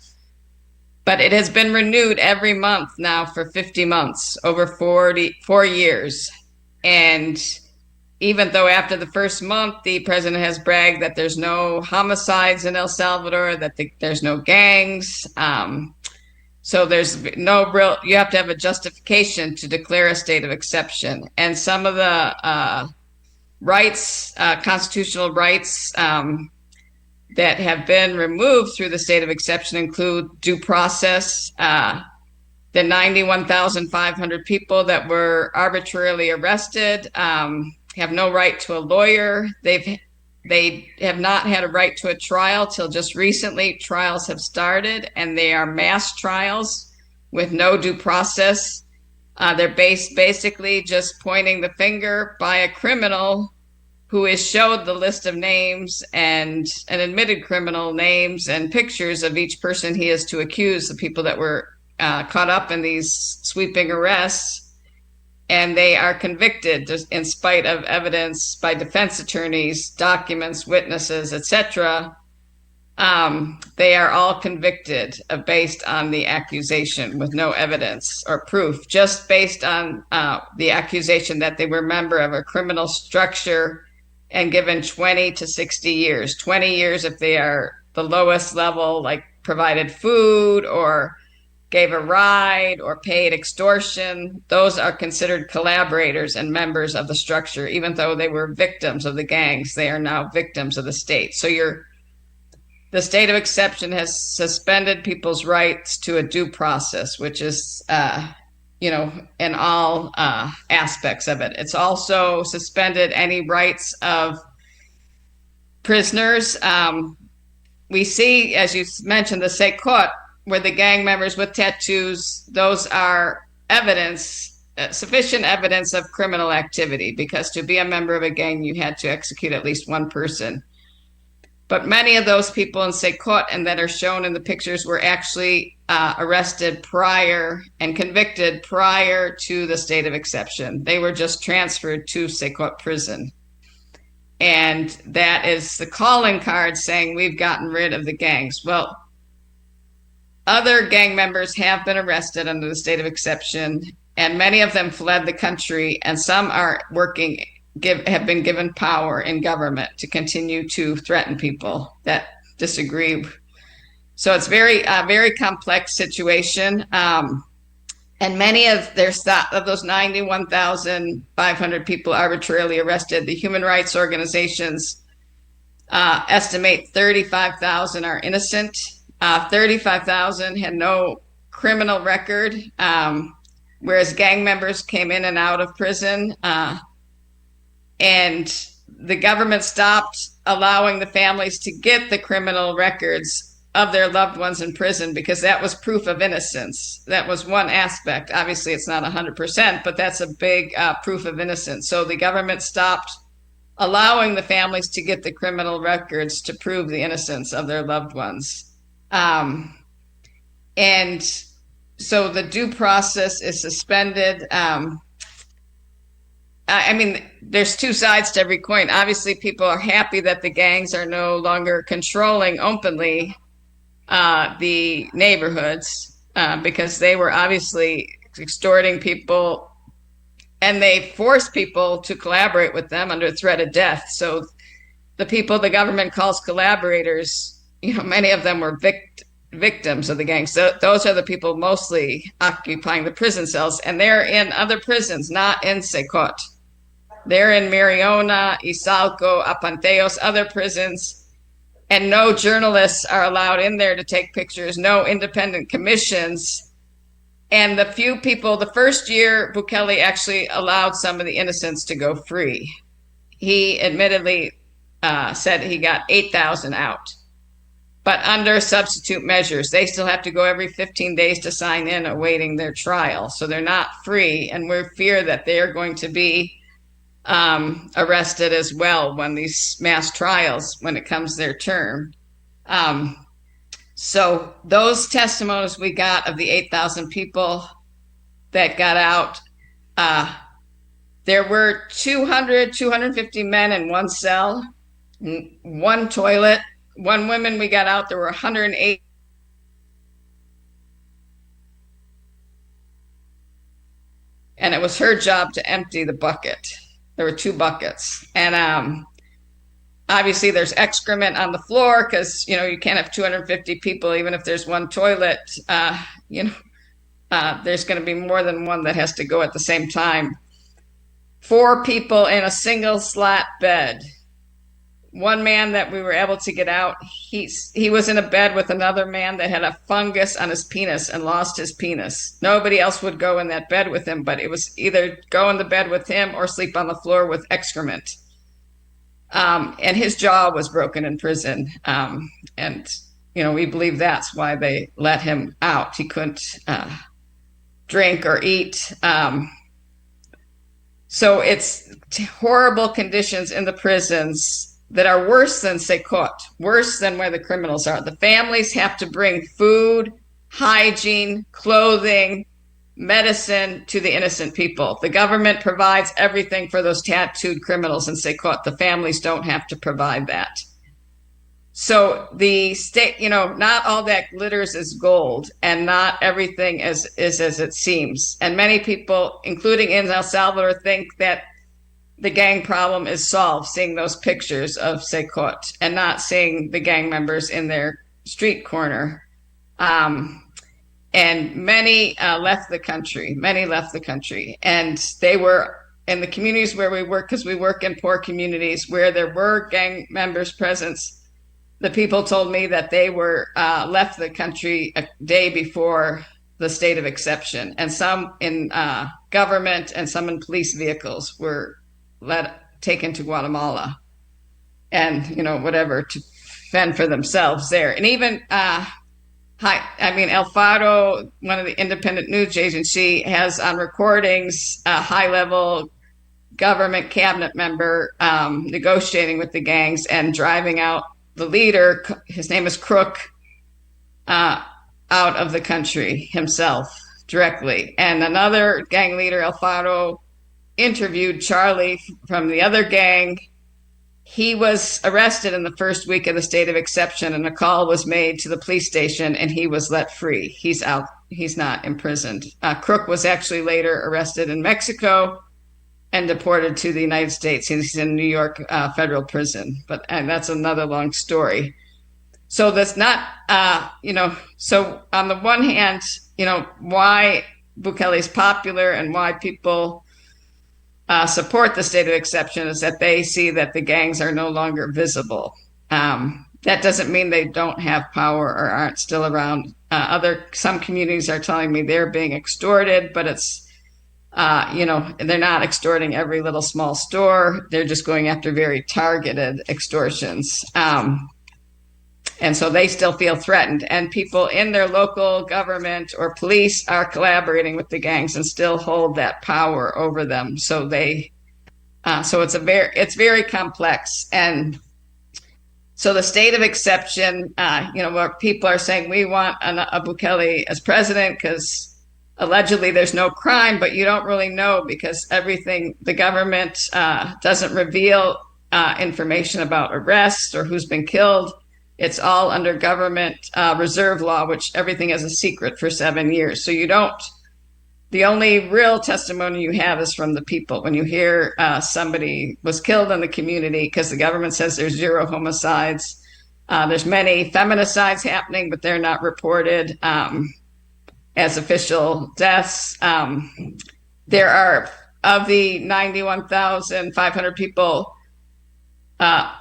But it has been renewed every month now for 50 months, over 4 years. And even though after the first month, the president has bragged that there's no homicides in El Salvador, that there's no gangs. So there's no real, you have to have a justification to declare a state of exception. And some of the rights, constitutional rights, that have been removed through the state of exception include due process. The 91,500 people that were arbitrarily arrested have no right to a lawyer. They have not had a right to a trial till just recently. Trials have started, and they are mass trials with no due process. They're basically just pointing the finger by a criminal who is showed the list of names and an admitted criminal names and pictures of each person he is to accuse, the people that were caught up in these sweeping arrests, and they are convicted in spite of evidence by defense attorneys, documents, witnesses, etc. They are all convicted based on the accusation with no evidence or proof, just based on the accusation that they were a member of a criminal structure and given 20 to 60 years. 20 years if they are the lowest level, like provided food or gave a ride or paid extortion. Those are considered collaborators and members of the structure. Even though they were victims of the gangs, they are now victims of the state. So the state of exception has suspended people's rights to a due process, which is in all aspects of it. It's also suspended any rights of prisoners. We see, as you mentioned, the Sekot, where the gang members with tattoos, those are evidence, sufficient evidence of criminal activity, because to be a member of a gang, you had to execute at least one person. But many of those people in Sekot and that are shown in the pictures were actually arrested prior and convicted prior to the state of exception. They were just transferred to Sekot prison. And that is the calling card saying we've gotten rid of the gangs. Well, other gang members have been arrested under the state of exception, and many of them fled the country, and some are have been given power in government to continue to threaten people that disagree. So it's very complex situation. And many of those 91,500 people arbitrarily arrested, the human rights organizations estimate 35,000 are innocent. 35,000 had no criminal record, whereas gang members came in and out of prison. And the government stopped allowing the families to get the criminal records of their loved ones in prison because that was proof of innocence. That was one aspect. Obviously, it's not 100%, but that's a big proof of innocence. So the government stopped allowing the families to get the criminal records to prove the innocence of their loved ones. And so the due process is suspended. I mean, there's two sides to every coin. Obviously, people are happy that the gangs are no longer controlling openly the neighborhoods because they were obviously extorting people, and they forced people to collaborate with them under threat of death. So the people the government calls collaborators, many of them were victims of the gangs. So those are the people mostly occupying the prison cells, and they're in other prisons, not in Secot. They're in Mariona, Izalco, Apanteos, other prisons, and no journalists are allowed in there to take pictures, no independent commissions. And the few people, the first year, Bukele actually allowed some of the innocents to go free. He admittedly said he got 8,000 out, but under substitute measures. They still have to go every 15 days to sign in awaiting their trial. So they're not free, and we fear that they are going to be arrested as well when these mass trials, when it comes their turn. So those testimonies we got of the 8,000 people that got out, there were 250 men in one cell, one toilet. One woman we got out, there were 108. And it was her job to empty the bucket. There were 2 buckets. And obviously there's excrement on the floor because, you can't have 250 people, even if there's one toilet, there's going to be more than one that has to go at the same time. 4 people in a single slat bed. One man that we were able to get out, he was in a bed with another man that had a fungus on his penis and lost his penis. Nobody else would go in that bed with him, but it was either go in the bed with him or sleep on the floor with excrement. And his jaw was broken in prison. And we believe that's why they let him out. He couldn't drink or eat. So it's horrible conditions in the prisons that are worse than Secot, worse than where the criminals are. The families have to bring food, hygiene, clothing, medicine to the innocent people. The government provides everything for those tattooed criminals in Secot. The families don't have to provide that. So the state, not all that glitters is gold, and not everything is as it seems. And many people, including in El Salvador, think that the gang problem is solved, seeing those pictures of Secot and not seeing the gang members in their street corner. And many left the country. Many left the country. And they were in the communities where we work, because we work in poor communities where there were gang members' presence. The people told me that they were left the country a day before the state of exception. And some in government and some in police vehicles were taken to Guatemala and, whatever, to fend for themselves there. And even, El Faro, one of the independent news agency, has on recordings a high-level government cabinet member negotiating with the gangs and driving out the leader, his name is Crook, out of the country himself directly. And another gang leader, El Faro, interviewed Charlie from the other gang. he was arrested in the first week of the state of exception, and a call was made to the police station, and he was let free. He's out. He's not imprisoned. Crook was actually later arrested in Mexico and deported to the United States. He's in New York federal prison, and that's another long story. So that's not, so on the one hand, why Bukele is popular and why people support the state of exception is that they see that the gangs are no longer visible. That doesn't mean they don't have power or aren't still around. Some communities are telling me they're being extorted, but it's, they're not extorting every little small store. They're just going after very targeted extortions. And so they still feel threatened, and people in their local government or police are collaborating with the gangs and still hold that power over them. So it's very complex. And so the state of exception, where people are saying we want a Bukele as president because allegedly there's no crime, but you don't really know because the government doesn't reveal information about arrests or who's been killed. It's all under government reserve law, which everything is a secret for 7 years. So the only real testimony you have is from the people. When you hear somebody was killed in the community, because the government says there's 0 homicides. There's many feminicides happening, but they're not reported as official deaths. There are, of the 91,500 people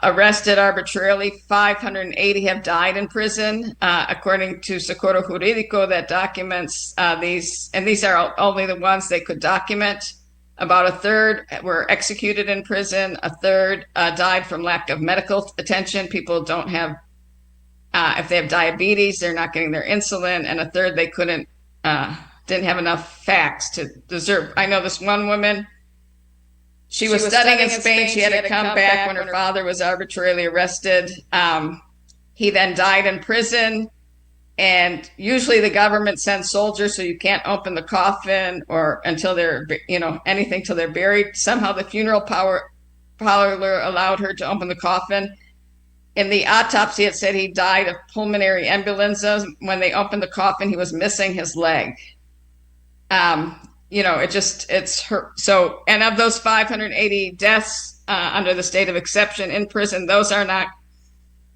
arrested arbitrarily, 580 have died in prison, according to Socorro Jurídico that documents these, and these are only the ones they could document. About a third were executed in prison. A third died from lack of medical attention. People don't have, if they have diabetes, they're not getting their insulin. And a third, they didn't have enough facts to deserve. I know this one woman, she was studying in Spain. She had to come back when her father was arbitrarily arrested. He then died in prison. And usually the government sends soldiers so you can't open the coffin or until they're, anything till they're buried. Somehow the funeral parlor allowed her to open the coffin. In the autopsy, it said he died of pulmonary embolism. When they opened the coffin, he was missing his leg. It's her. So, and of those 580 deaths under the state of exception in prison, those are not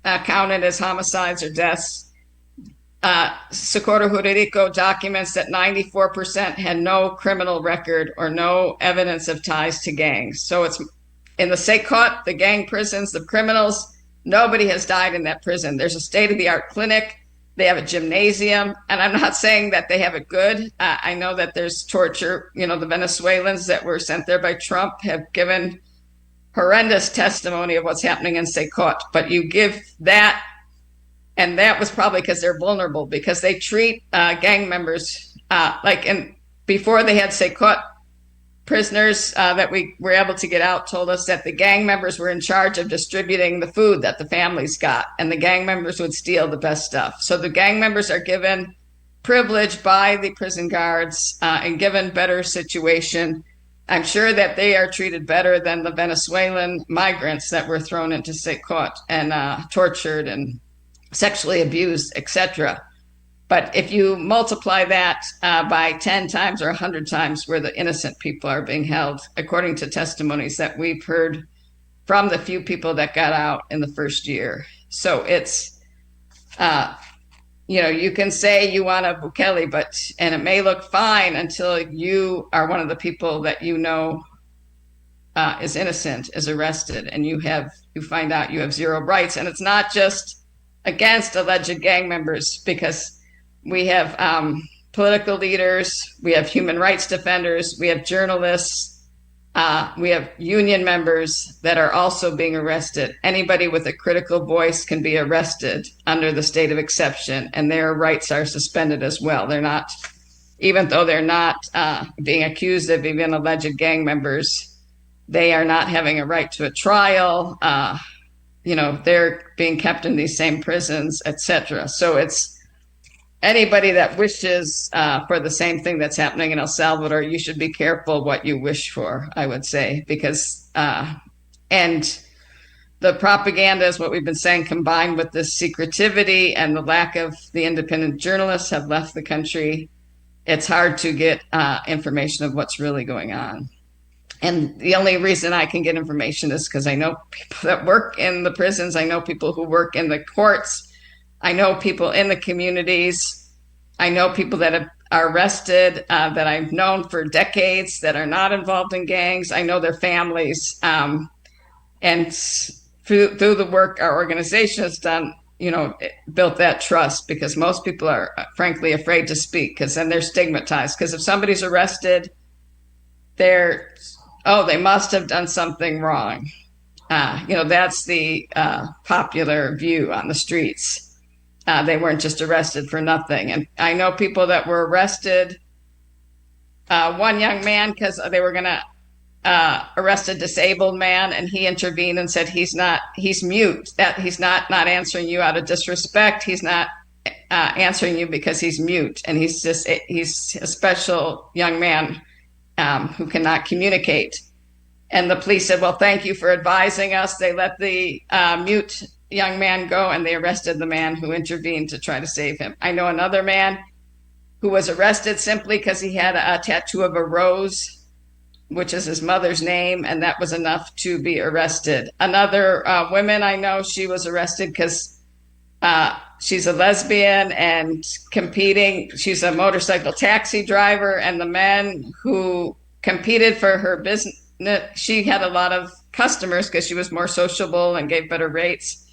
counted as homicides or deaths. Socorro Jurídico documents that 94% had no criminal record or no evidence of ties to gangs. So it's in the Secot, the gang prisons, the criminals, nobody has died in that prison. There's a state-of-the-art clinic. They have a gymnasium, and I'm not saying that they have it good. I know that there's torture. The Venezuelans that were sent there by Trump have given horrendous testimony of what's happening in Secot. But you give that, and that was probably because they're vulnerable, because they treat gang members before they had Secot, prisoners that we were able to get out told us that the gang members were in charge of distributing the food that the families got, and the gang members would steal the best stuff. So the gang members are given privilege by the prison guards and given better situation. I'm sure that they are treated better than the Venezuelan migrants that were thrown into Secot and tortured and sexually abused, etc. But if you multiply that by 10 times or 100 times where the innocent people are being held, according to testimonies that we've heard from the few people that got out in the first year. So it's, you can say you want a Bukele, and it may look fine until you are one of the people that is innocent, is arrested, and you find out you have 0 rights. And it's not just against alleged gang members, because we have political leaders, we have human rights defenders, we have journalists, we have union members that are also being arrested. Anybody with a critical voice can be arrested under the state of exception, and their rights are suspended as well. They're not, even though they're not being accused of even alleged gang members, they are not having a right to a trial. They're being kept in these same prisons, etc. So it's anybody that wishes for the same thing that's happening in El Salvador, you should be careful what you wish for, I would say, because, and the propaganda is what we've been saying, combined with the secretivity and the lack of the independent journalists have left the country. It's hard to get information of what's really going on. And the only reason I can get information is because I know people that work in the prisons. I know people who work in the courts. I know people in the communities. I know people that are arrested that I've known for decades that are not involved in gangs. I know their families. And through the work our organization has done, built that trust, because most people are frankly afraid to speak because then they're stigmatized. Because if somebody's arrested, they must have done something wrong. That's the popular view on the streets. They weren't just arrested for nothing. And I know people that were arrested. One young man, because they were going to arrest a disabled man, and he intervened and said he's mute, that he's not answering you out of disrespect. He's not answering you because he's mute, and he's a special young man who cannot communicate. And the police said, well, thank you for advising us. They let the mute young man go, and they arrested the man who intervened to try to save him. I know another man who was arrested simply because he had a tattoo of a rose, which is his mother's name, and that was enough to be arrested. Another woman I know, she was arrested because she's a lesbian and competing. She's a motorcycle taxi driver, and the men who competed for her business, she had a lot of customers because she was more sociable and gave better rates.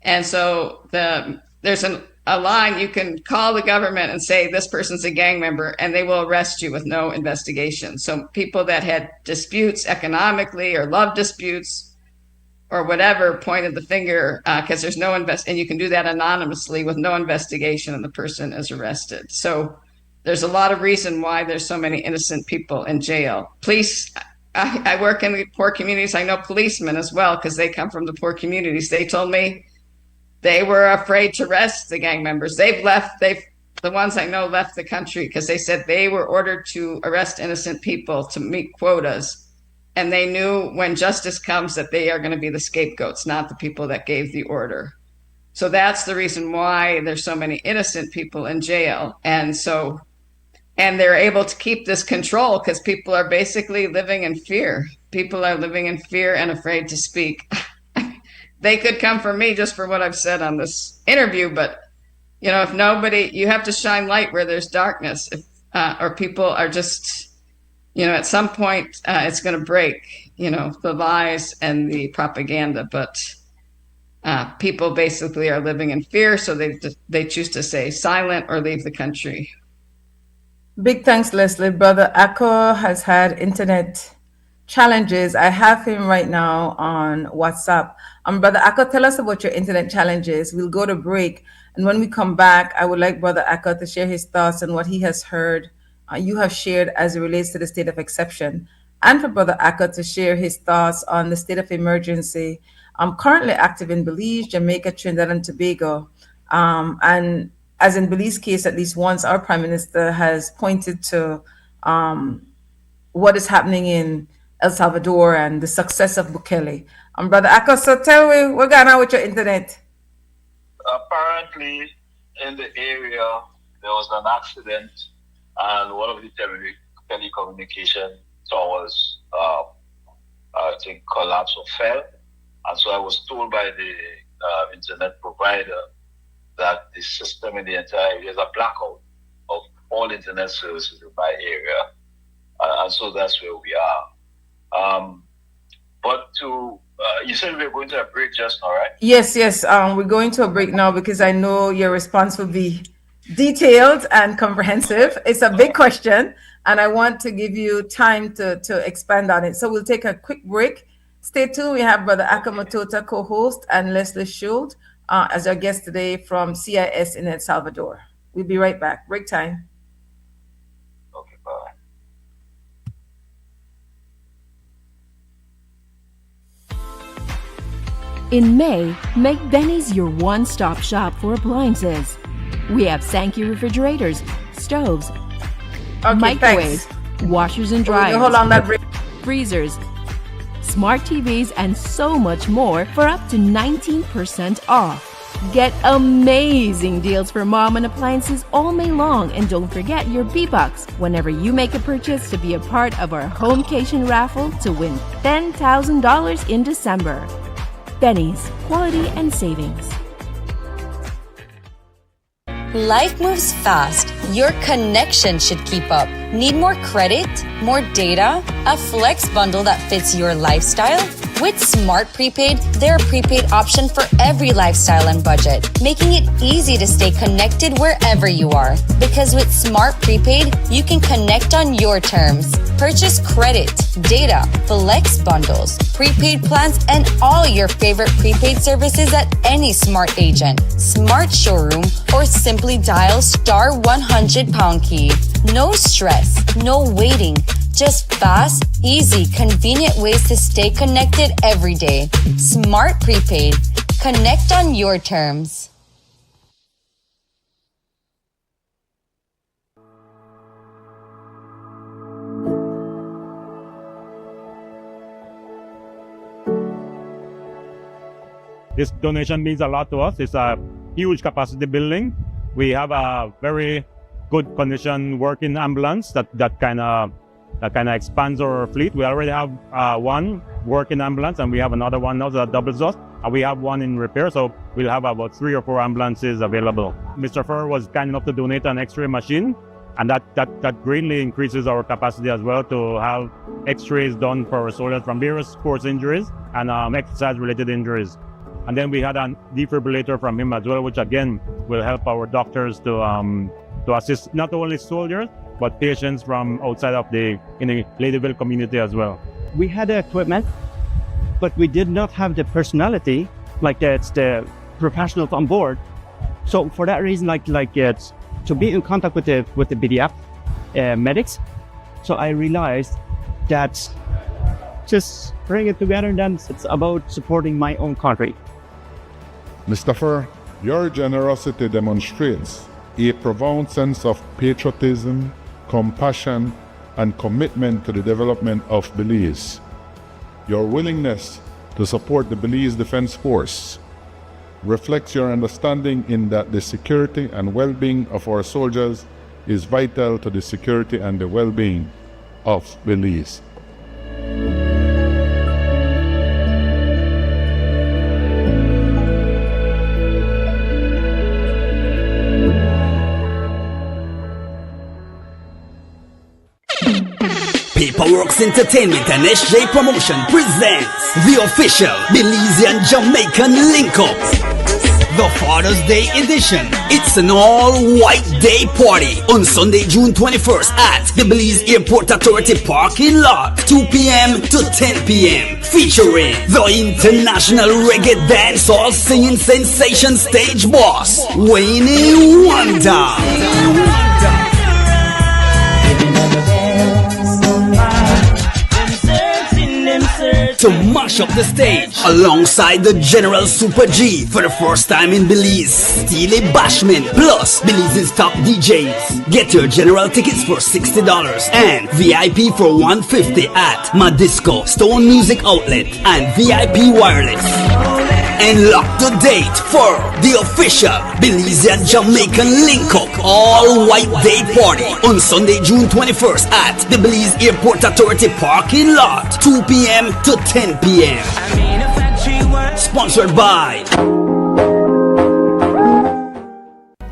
And so there's a line, you can call the government and say this person's a gang member, and they will arrest you with no investigation. So people that had disputes economically or love disputes or whatever pointed the finger because there's no and you can do that anonymously with no investigation, and the person is arrested. So there's a lot of reason why there's so many innocent people in jail. Police, I work in the poor communities. I know policemen as well because they come from the poor communities. They told me they were afraid to arrest the gang members. The ones I know left the country because they said they were ordered to arrest innocent people to meet quotas. And they knew when justice comes that they are going to be the scapegoats, not the people that gave the order. So that's the reason why there's so many innocent people in jail. And they're able to keep this control because people are basically living in fear. People are living in fear and afraid to speak. They could come for me just for what I've said on this interview, but if nobody, you have to shine light where there's darkness, or people are just, at some point it's going to break, the lies and the propaganda. But people basically are living in fear, so they choose to stay silent or leave the country. Big thanks, Leslie. Brother Akko has had internet challenges. I have him right now on WhatsApp. Brother Akko, tell us about your internet challenges. We'll go to break, and when we come back, I would like Brother Akko to share his thoughts on what he has heard you have shared as it relates to the state of exception, and for Brother Akko to share his thoughts on the state of emergency currently active in Belize, Jamaica, Trinidad, and Tobago. And as in Belize's case, at least once, our Prime Minister has pointed to what is happening in El Salvador and the success of Bukele. Brother Akko, so tell me, what's going on with your internet? Apparently, in the area, there was an accident, and one of the telecommunication towers, I think, collapsed or fell. And so I was told by the internet provider that the system in the entire area is a blackout of all internet services in my area. And so that's where we are. But you said we were going to a break just now, right? Yes. We're going to a break now because I know your response will be detailed and comprehensive. It's a big question, and I want to give you time to expand on it. So we'll take a quick break. Stay tuned. We have Brother Akko Mutota, co-host, and Leslie Schuld as our guest today from CIS in El Salvador. We'll be right back. Break time. Okay, bye. In May, make Benny's your one-stop shop for appliances. We have Sankey refrigerators, stoves, microwaves, washers and dryers, freezers, smart TVs, and so much more for up to 19% off. Get amazing deals for mom and appliances all May long, and don't forget your B-Bucks whenever you make a purchase to be a part of our Homecation raffle to win $10,000 in December. Benny's, quality and savings. Life moves fast. Your connection should keep up. Need more credit? More data? A flex bundle that fits your lifestyle? With Smart Prepaid, they're a prepaid option for every lifestyle and budget, making it easy to stay connected wherever you are. Because with Smart Prepaid, you can connect on your terms. Purchase credit, data, flex bundles, prepaid plans, and all your favorite prepaid services at any Smart agent, Smart showroom, or simply dial *100# key. No stress, no waiting. Just fast, easy, convenient ways to stay connected every day. Smart Prepaid. Connect on your terms. This donation means a lot to us. It's a huge capacity building. We have a very good condition working ambulance that kind of expands our fleet. We already have one working ambulance, and we have another one now that doubles us. And we have one in repair, so we'll have about 3 or 4 ambulances available. Mr. Furr was kind enough to donate an X-ray machine, and that greatly increases our capacity as well to have X-rays done for our soldiers from various sports injuries and exercise-related injuries. And then we had a defibrillator from him as well, which again will help our doctors to assist not only soldiers, but patients from outside of the Ladyville community as well. We had the equipment, but we did not have the personality, it's the professionals on board. So for that reason, it's to be in contact with the BDF medics. So I realized that just bring it together, and then it's about supporting my own country. Mr. Furr, your generosity demonstrates a profound sense of patriotism, compassion, and commitment to the development of Belize. Your willingness to support the Belize Defense Force reflects your understanding in that the security and well-being of our soldiers is vital to the security and the well-being of Belize. Paperworks Entertainment and SJ Promotion presents the official Belizean Jamaican link-up, the Father's Day edition. It's an all-white day party on Sunday, June 21st at the Belize Airport Authority parking lot, 2 p.m. to 10 p.m. Featuring the international reggae dancehall singing sensation stage boss, Wayne Wonder. To mash up the stage alongside the General Super G for the first time in Belize, Steely Bashman plus Belize's top DJs. Get your general tickets for $60 and VIP for $150 at Madisco, Stone Music Outlet, and VIP Wireless. And lock the date for the official Belizean Jamaican link-up all-white day party on Sunday, June 21st at the Belize Airport Authority parking lot, 2 p.m. to 10 p.m. Sponsored by...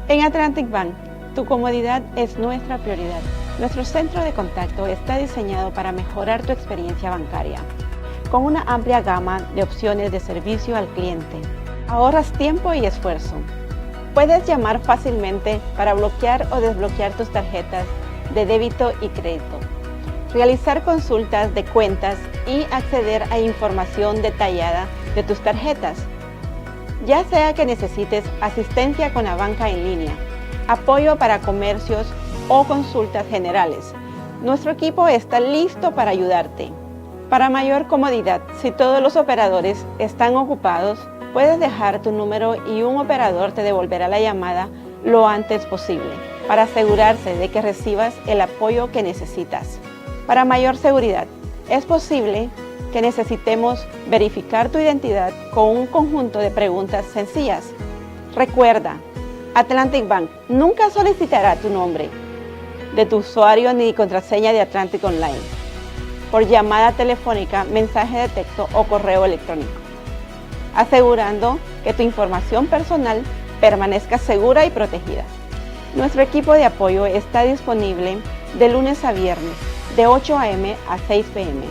En Atlantic Bank, tu comodidad es nuestra prioridad. Nuestro centro de contacto está diseñado para mejorar tu experiencia bancaria. Con una amplia gama de opciones de servicio al cliente, ahorras tiempo y esfuerzo. Puedes llamar fácilmente para bloquear o desbloquear tus tarjetas de débito y crédito, realizar consultas de cuentas y acceder a información detallada de tus tarjetas. Ya sea que necesites asistencia con la banca en línea, apoyo para comercios o consultas generales, nuestro equipo está listo para ayudarte. Para mayor comodidad, si todos los operadores están ocupados, puedes dejar tu número y un operador te devolverá la llamada lo antes posible para asegurarse de que recibas el apoyo que necesitas. Para mayor seguridad, es posible que necesitemos verificar tu identidad con un conjunto de preguntas sencillas. Recuerda, Atlantic Bank nunca solicitará tu nombre de tu usuario ni contraseña de Atlantic Online por llamada telefónica, mensaje de texto o correo electrónico, asegurando que tu información personal permanezca segura y protegida. Nuestro equipo de apoyo está disponible de lunes a viernes, de 8 a.m. a 6 p.m.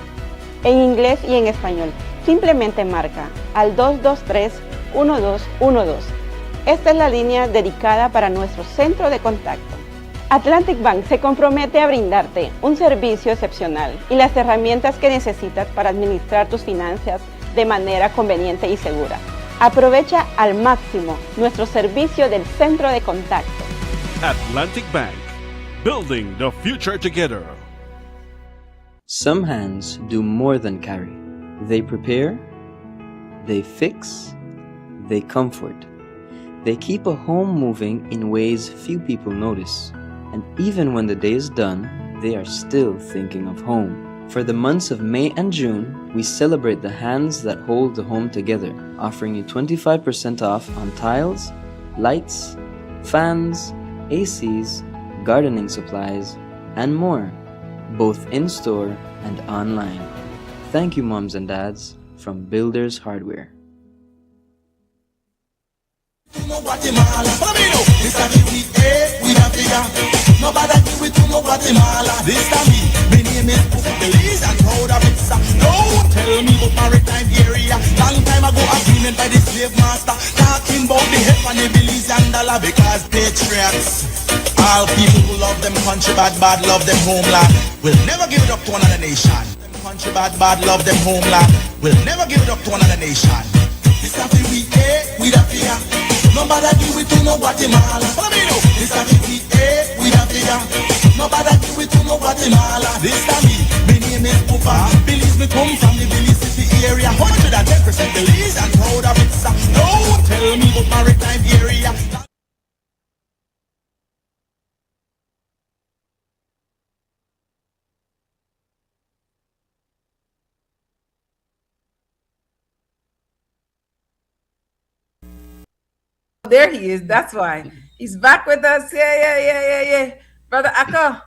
en inglés y en español. Simplemente marca al 223-1212. Esta es la línea dedicada para nuestro centro de contacto. Atlantic Bank se compromete a brindarte un servicio excepcional y las herramientas que necesitas para administrar tus finanzas de manera conveniente y segura. Aprovecha al máximo nuestro servicio del centro de contacto. Atlantic Bank, building the future together. Some hands do more than carry. They prepare, they fix, they comfort. They keep a home moving in ways few people notice. And even when the day is done, they are still thinking of home. For the months of May and June, we celebrate the hands that hold the home together, offering you 25% off on tiles, lights, fans, ACs, gardening supplies, and more, both in-store and online. Thank you, moms and dads, from Builders Hardware. Nobody do it to no Guatemala. This time me name is Belize and proud of it, sir. Don't tell me about maritime area. Long time ago agreement by the slave master, talking about the help and the Belize and dollar because patriots. All people who love them country bad love them homeland will never give it up to another nation. Them country bad love them homeland will never give it up to another nation. This time we we the fear. Nobody do it to no Guatemala. Follow me now. This time we the fear. Nobody do it to no Guatemala. This time me name is Pupa. Belize me come from the Belize City area. 110% Belize and proud of it, sir. Don't tell me about maritime area. There he is. That's why he's back with us. Yeah. Brother Akko,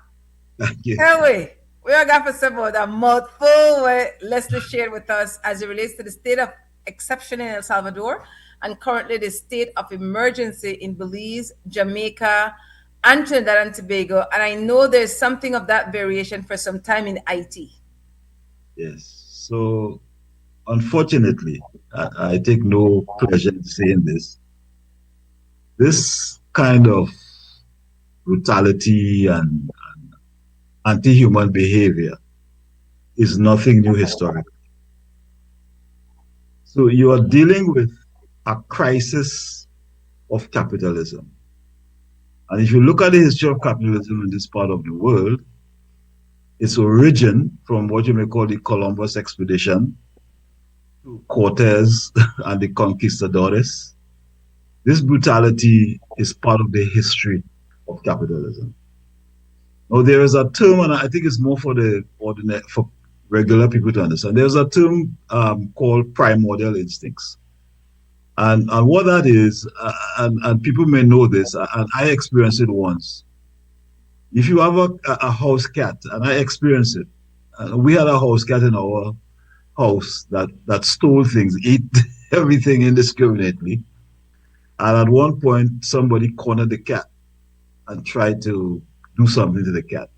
tell me, we are going to say about a mouthful what Leslie shared with us as it relates to the state of exception in El Salvador and currently the state of emergency in Belize, Jamaica, and Trinidad and Tobago. And I know there's something of that variation for some time in IT. Yes. So, unfortunately, I take no pleasure in saying this. This kind of brutality and anti-human behavior is nothing new historically. So you are dealing with a crisis of capitalism. And if you look at the history of capitalism in this part of the world, its origin from what you may call the Columbus expedition to Cortez and the conquistadores. This brutality is part of the history of capitalism. Now, there is a term, and I think it's more for for regular people to understand. There's a term called primordial instincts. And what that is, and people may know this, and I experienced it once. If you have a house cat, and I experienced it, we had a house cat in our house that stole things, ate everything indiscriminately. And at one point, somebody cornered the cat and tried to do something to the cat.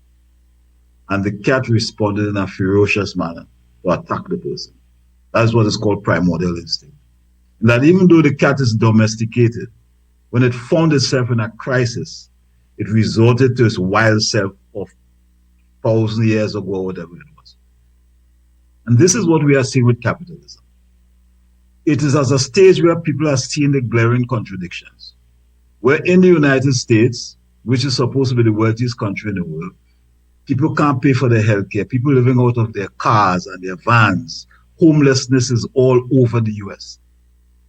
And the cat responded in a ferocious manner to attack the person. That's what is called primordial instinct. And that even though the cat is domesticated, when it found itself in a crisis, it resorted to its wild self of 1,000 years ago, or whatever it was. And this is what we are seeing with capitalism. It is as a stage where people are seeing the glaring contradictions. Where in the United States, which is supposed to be the wealthiest country in the world, people can't pay for their healthcare. People living out of their cars and their vans. Homelessness is all over the US,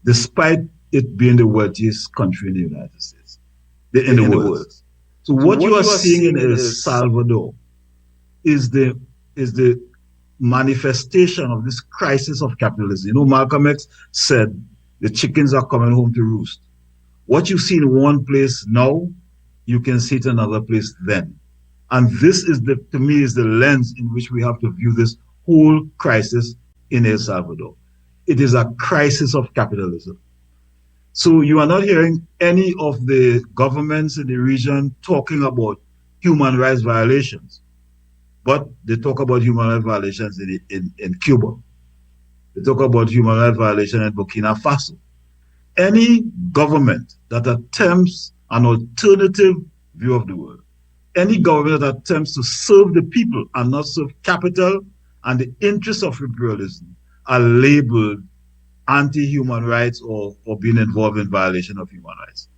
despite it being the wealthiest country in the United States, in the world. So what you are seeing in El Salvador is the manifestation of this crisis of capitalism. You know, Malcolm X said, the chickens are coming home to roost. What you see in one place now, you can see it in another place then. And this is to me, is the lens in which we have to view this whole crisis in El Salvador. It is a crisis of capitalism. So you are not hearing any of the governments in the region talking about human rights violations, but they talk about human rights violations in Cuba. They talk about human rights violations in Burkina Faso. Any government that attempts an alternative view of the world, any government that attempts to serve the people and not serve capital and the interests of imperialism are labeled anti-human rights or being involved in violation of human rights.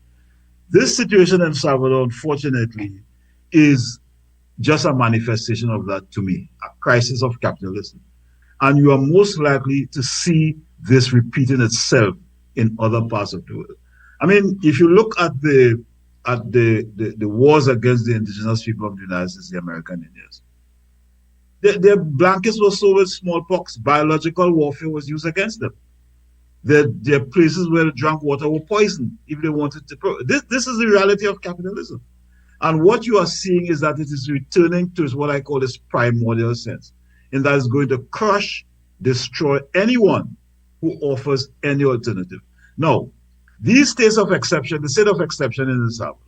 This situation in Salvador, unfortunately, is just a manifestation of that to me, a crisis of capitalism. And you are most likely to see this repeating itself in other parts of the world. I mean, if you look at the wars against the indigenous people of the United States, the American Indians, their blankets were sold with smallpox. Biological warfare was used against them. There are places where the drank water were poisoned if they wanted to. This is the reality of capitalism. And what you are seeing is that it is returning to what I call its primordial sense, in that it's going to crush, destroy anyone who offers any alternative. Now, these states of exception, the state of exception in El Salvador,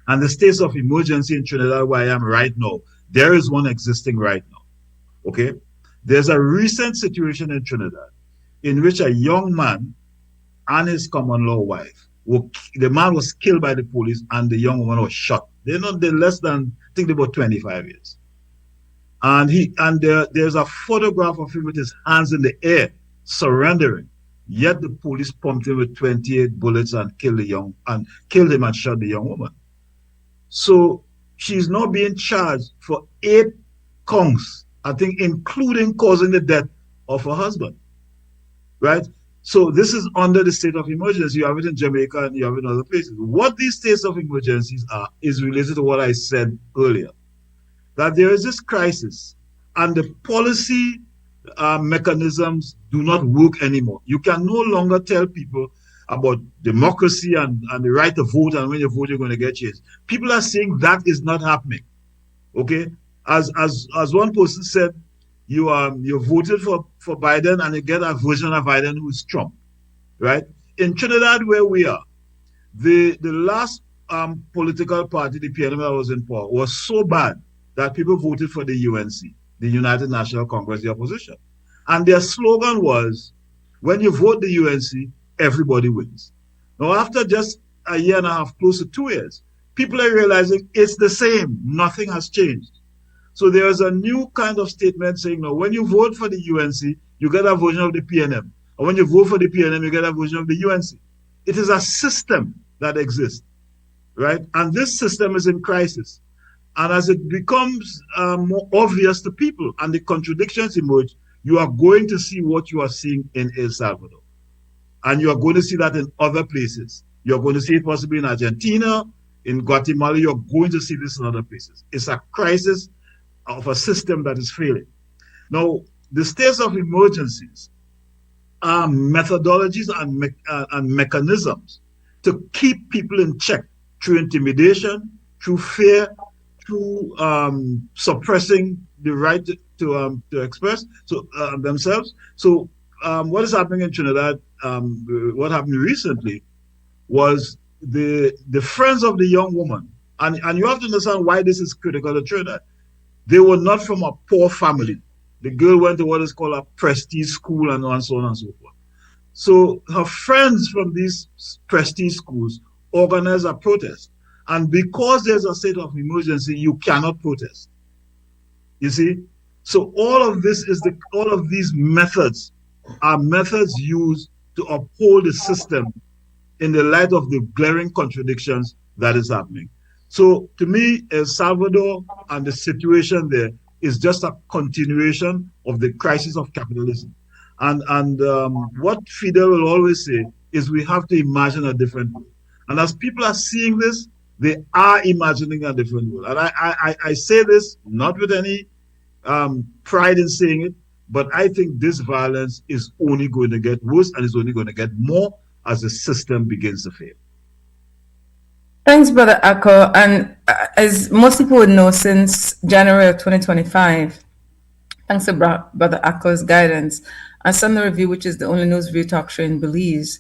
and the states of emergency in Trinidad, where I am right now, there is one existing right now. Okay? There's a recent situation in Trinidad in which a young man and his common law wife, the man was killed by the police and the young woman was shot. They're less than, I think, about 25 years. And there's a photograph of him with his hands in the air, surrendering. Yet the police pumped him with 28 bullets and killed him and shot the young woman. So she's now being charged for 8 counts, I think, including causing the death of her husband. Right? So this is under the state of emergency. You have it in Jamaica and you have it in other places. What these states of emergencies are is related to what I said earlier, that there is this crisis and the policy mechanisms do not work anymore. You can no longer tell people about democracy and the right to vote, and when you vote, you're going to get changed. People are saying that is not happening. Okay? As one person said, you voted for Biden and you get a version of Biden who is Trump, right? In Trinidad, where we are, the last political party, the PNM that was in power, was so bad that people voted for the UNC, the United National Congress, the opposition. And their slogan was, when you vote the UNC, everybody wins. Now, after just a year and a half, close to 2 years, people are realizing it's the same. Nothing has changed. So there is a new kind of statement saying, no, when you vote for the UNC, you get a version of the PNM. And when you vote for the PNM, you get a version of the UNC. It is a system that exists, right? And this system is in crisis. And as it becomes more obvious to people and the contradictions emerge, you are going to see what you are seeing in El Salvador. And you are going to see that in other places. You're going to see it possibly in Argentina, in Guatemala. You're going to see this in other places. It's a crisis of a system that is failing. Now, the states of emergencies are methodologies and mechanisms to keep people in check through intimidation, through fear, through suppressing the right to express themselves. So what is happening in Trinidad, what happened recently, was the friends of the young woman, and you have to understand why this is critical to Trinidad. They were not from a poor family. The girl went to what is called a prestige school and so on and so forth. So her friends from these prestige schools organized a protest. And because there's a state of emergency, you cannot protest. You see? So all of these methods are methods used to uphold the system in the light of the glaring contradictions that is happening. So to me, El Salvador and the situation there is just a continuation of the crisis of capitalism. And what Fidel will always say is we have to imagine a different world. And as people are seeing this, they are imagining a different world. And I say this not with any pride in saying it, but I think this violence is only going to get worse and is only going to get more as the system begins to fail. Thanks, Brother Akko. And as most people would know, since January of 2025, thanks to Brother Akko's guidance, our Sunday Review, which is the only news review talk show in Belize,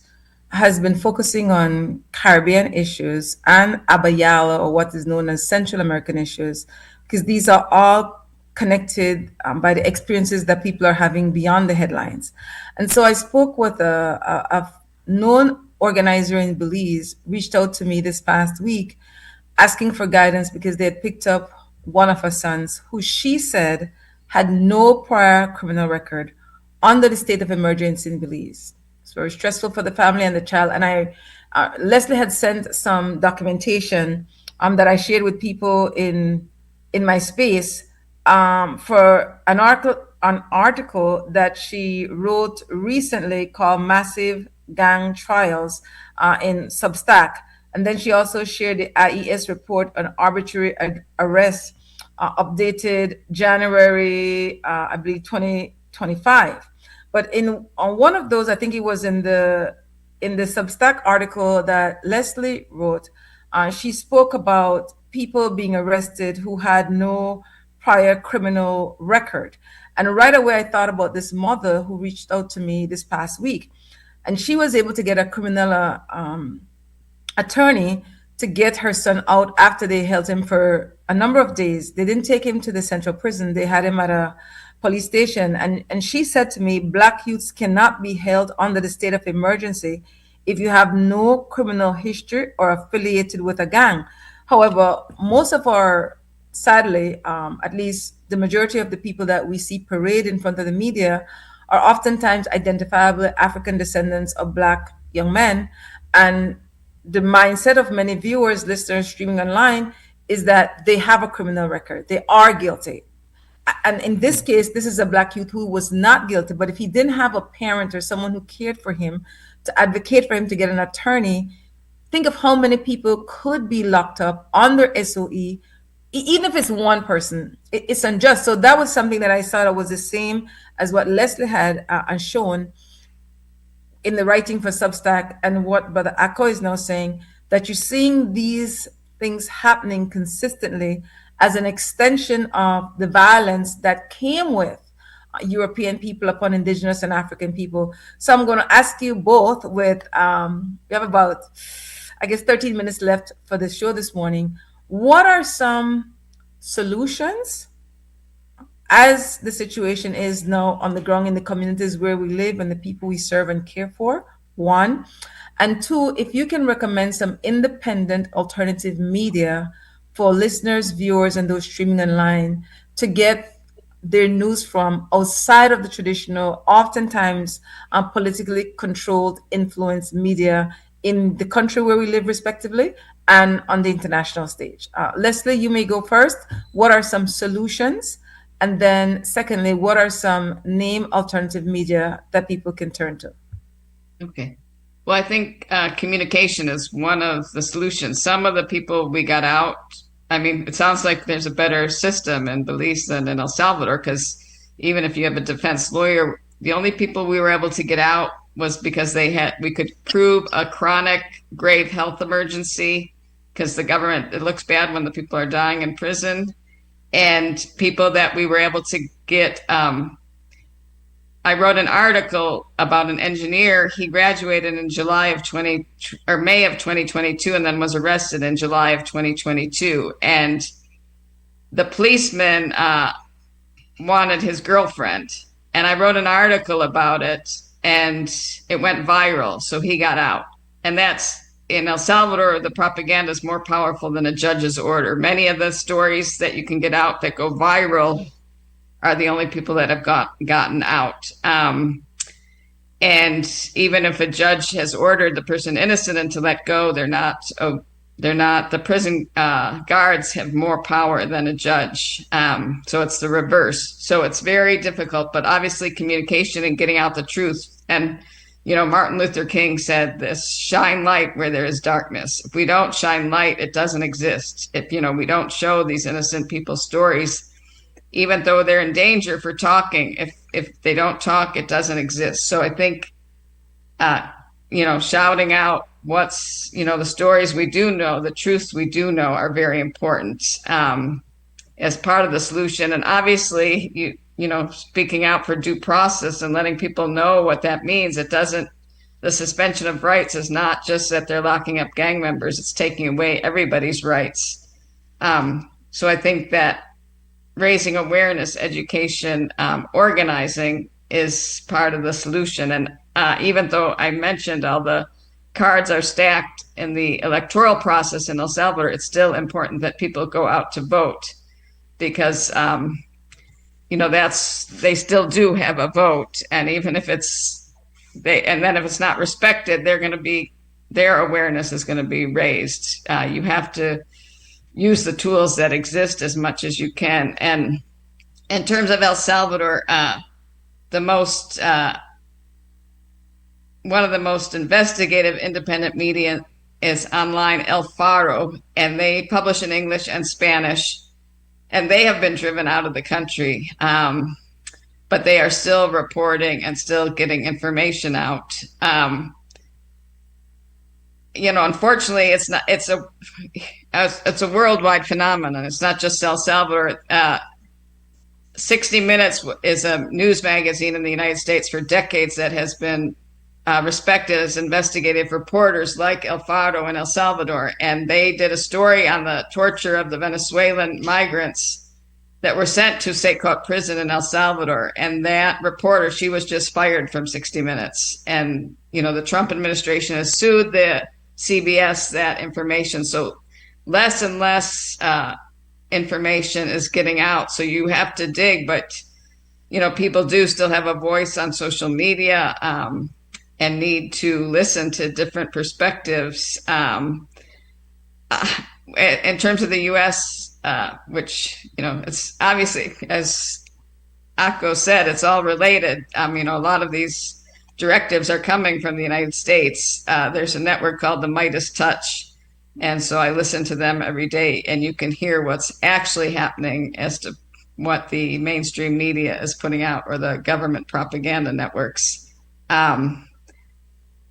has been focusing on Caribbean issues and Abayala, or what is known as Central American issues, because these are all connected by the experiences that people are having beyond the headlines. And so I spoke with a known organizer in Belize, reached out to me this past week asking for guidance because they had picked up one of her sons who she said had no prior criminal record under the state of emergency in Belize. It's very stressful for the family and the child. And Leslie had sent some documentation that I shared with people in my space for an article that she wrote recently called Massive Gang Trials in Substack. And then she also shared the IES report on arbitrary arrests updated January, I believe, 2025. But on one of those, I think it was in the Substack article that Leslie wrote, she spoke about people being arrested who had no prior criminal record. And right away, I thought about this mother who reached out to me this past week. And she was able to get a criminal attorney to get her son out after they held him for a number of days. They didn't take him to the central prison. They had him at a police station. And she said to me, Black youths cannot be held under the state of emergency if you have no criminal history or affiliated with a gang. However, most of our, sadly, at least the majority of the people that we see parade in front of the media are oftentimes identifiable African descendants of Black young men. And the mindset of many viewers, listeners streaming online is that they have a criminal record. They are guilty. And in this case, this is a Black youth who was not guilty. But if he didn't have a parent or someone who cared for him to advocate for him to get an attorney, think of how many people could be locked up under SOE. Even if it's one person, it's unjust. So that was something that I thought was the same as what Leslie had shown in the writing for Substack, and what Brother Akko is now saying, that you're seeing these things happening consistently as an extension of the violence that came with European people upon Indigenous and African people. So I'm going to ask you both with, we have about, I guess, 13 minutes left for the show this morning. What are some solutions as the situation is now on the ground in the communities where we live and the people we serve and care for? One. And two, if you can recommend some independent alternative media for listeners, viewers, and those streaming online to get their news from outside of the traditional, oftentimes politically controlled, influenced media in the country where we live respectively and on the international stage. Leslie, you may go first. What are some solutions? And then secondly, what are some name alternative media that people can turn to? Okay. Well, I think communication is one of the solutions. Some of the people we got out, I mean, it sounds like there's a better system in Belize than in El Salvador, because even if you have a defense lawyer, the only people we were able to get out was because we could prove a chronic grave health emergency, because the government, it looks bad when the people are dying in prison. And people that we were able to get, I wrote an article about an engineer. He graduated in May of 2022 and then was arrested in July of 2022. And the policeman wanted his girlfriend. And I wrote an article about it and it went viral. So he got out. And that's, in El Salvador, the propaganda is more powerful than a judge's order. Many of the stories that you can get out that go viral are the only people that have gotten out. And even if a judge has ordered the person innocent and to let go, they're not. The prison guards have more power than a judge. So it's the reverse. So it's very difficult, but obviously communication and getting out the truth. And Martin Luther King said this: shine light where there is darkness. If we don't shine light, it doesn't exist. If we don't show these innocent people's stories, even though they're in danger for talking. If they don't talk, it doesn't exist. So I think, shouting out what's, the stories we do know, the truths we do know are very important as part of the solution. And obviously, speaking out for due process and letting people know what that means. The suspension of rights is not just that they're locking up gang members, it's taking away everybody's rights. So I think that raising awareness, education, organizing is part of the solution. And even though I mentioned all the cards are stacked in the electoral process in El Salvador, it's still important that people go out to vote because, they still do have a vote. And even if if it's not respected, their awareness is going to be raised. You have to use the tools that exist as much as you can. And in terms of El Salvador, one of the most investigative independent media is online El Faro, and they publish in English and Spanish, and they have been driven out of the country. But they are still reporting and still getting information out. Unfortunately, it's a worldwide phenomenon. It's not just El Salvador. 60 Minutes is a news magazine in the United States for decades that has been respected as investigative reporters like El Faro in El Salvador. And they did a story on the torture of the Venezuelan migrants that were sent to Secot prison in El Salvador. And that reporter, she was just fired from 60 Minutes. And, the Trump administration has sued the CBS that information. So less and less information is getting out. So you have to dig, but, people do still have a voice on social media and need to listen to different perspectives. In terms of the U.S., which, it's obviously, as Akko said, it's all related. A lot of these directives are coming from the United States. There's a network called the Midas Touch. And so I listen to them every day, and you can hear what's actually happening as to what the mainstream media is putting out, or the government propaganda networks.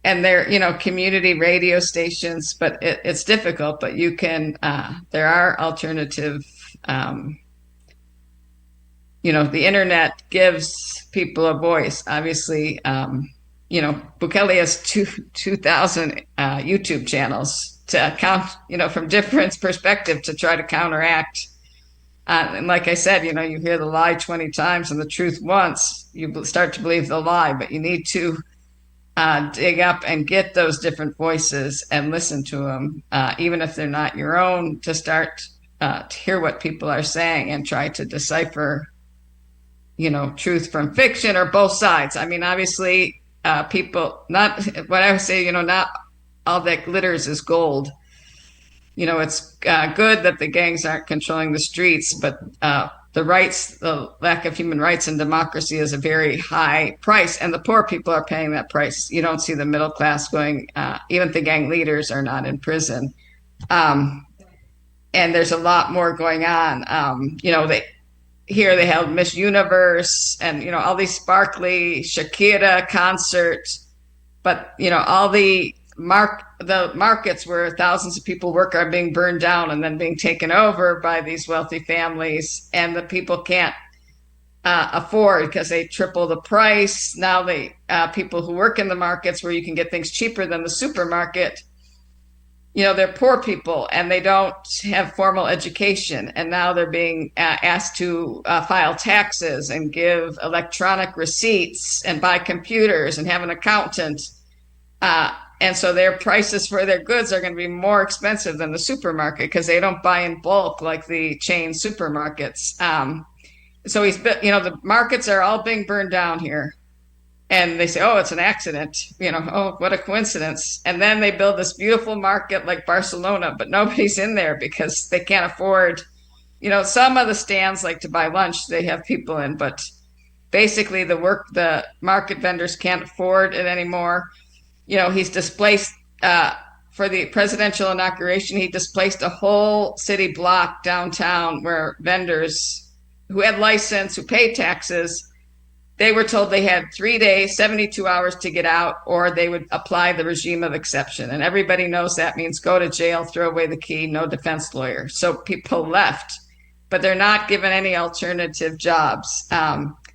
And they're, community radio stations, but it's difficult, but you can, there are alternative, the internet gives people a voice. Obviously, Bukele has 2,000 YouTube channels to count, from different perspective to try to counteract. And like I said, you hear the lie 20 times and the truth once, you start to believe the lie, but you need to dig up and get those different voices and listen to them, even if they're not your own, to start to hear what people are saying and try to decipher, truth from fiction, or both sides. Obviously, people, not what I would say, not all that glitters is gold. It's good that the gangs aren't controlling the streets, but the lack of human rights and democracy is a very high price, and the poor people are paying that price. You don't see the middle class going, even the gang leaders are not in prison. And there's a lot more going on. They held Miss Universe and, all these sparkly Shakira concerts, but, all the markets where thousands of people work are being burned down and then being taken over by these wealthy families, and the people can't afford because they triple the price. Now people who work in the markets where you can get things cheaper than the supermarket, they're poor people and they don't have formal education, and now they're being asked to file taxes and give electronic receipts and buy computers and have an accountant. And so their prices for their goods are going to be more expensive than the supermarket because they don't buy in bulk like the chain supermarkets. So the markets are all being burned down here. And they say, oh, it's an accident, oh, what a coincidence. And then they build this beautiful market like Barcelona, but nobody's in there because they can't afford, some of the stands like to buy lunch, they have people in, but basically the market vendors can't afford it anymore. He's displaced, for the presidential inauguration, he displaced a whole city block downtown where vendors who had license, who paid taxes, they were told they had 3 days, 72 hours to get out, or they would apply the regime of exception. And everybody knows that means go to jail, throw away the key, no defense lawyer. So people left, but they're not given any alternative jobs.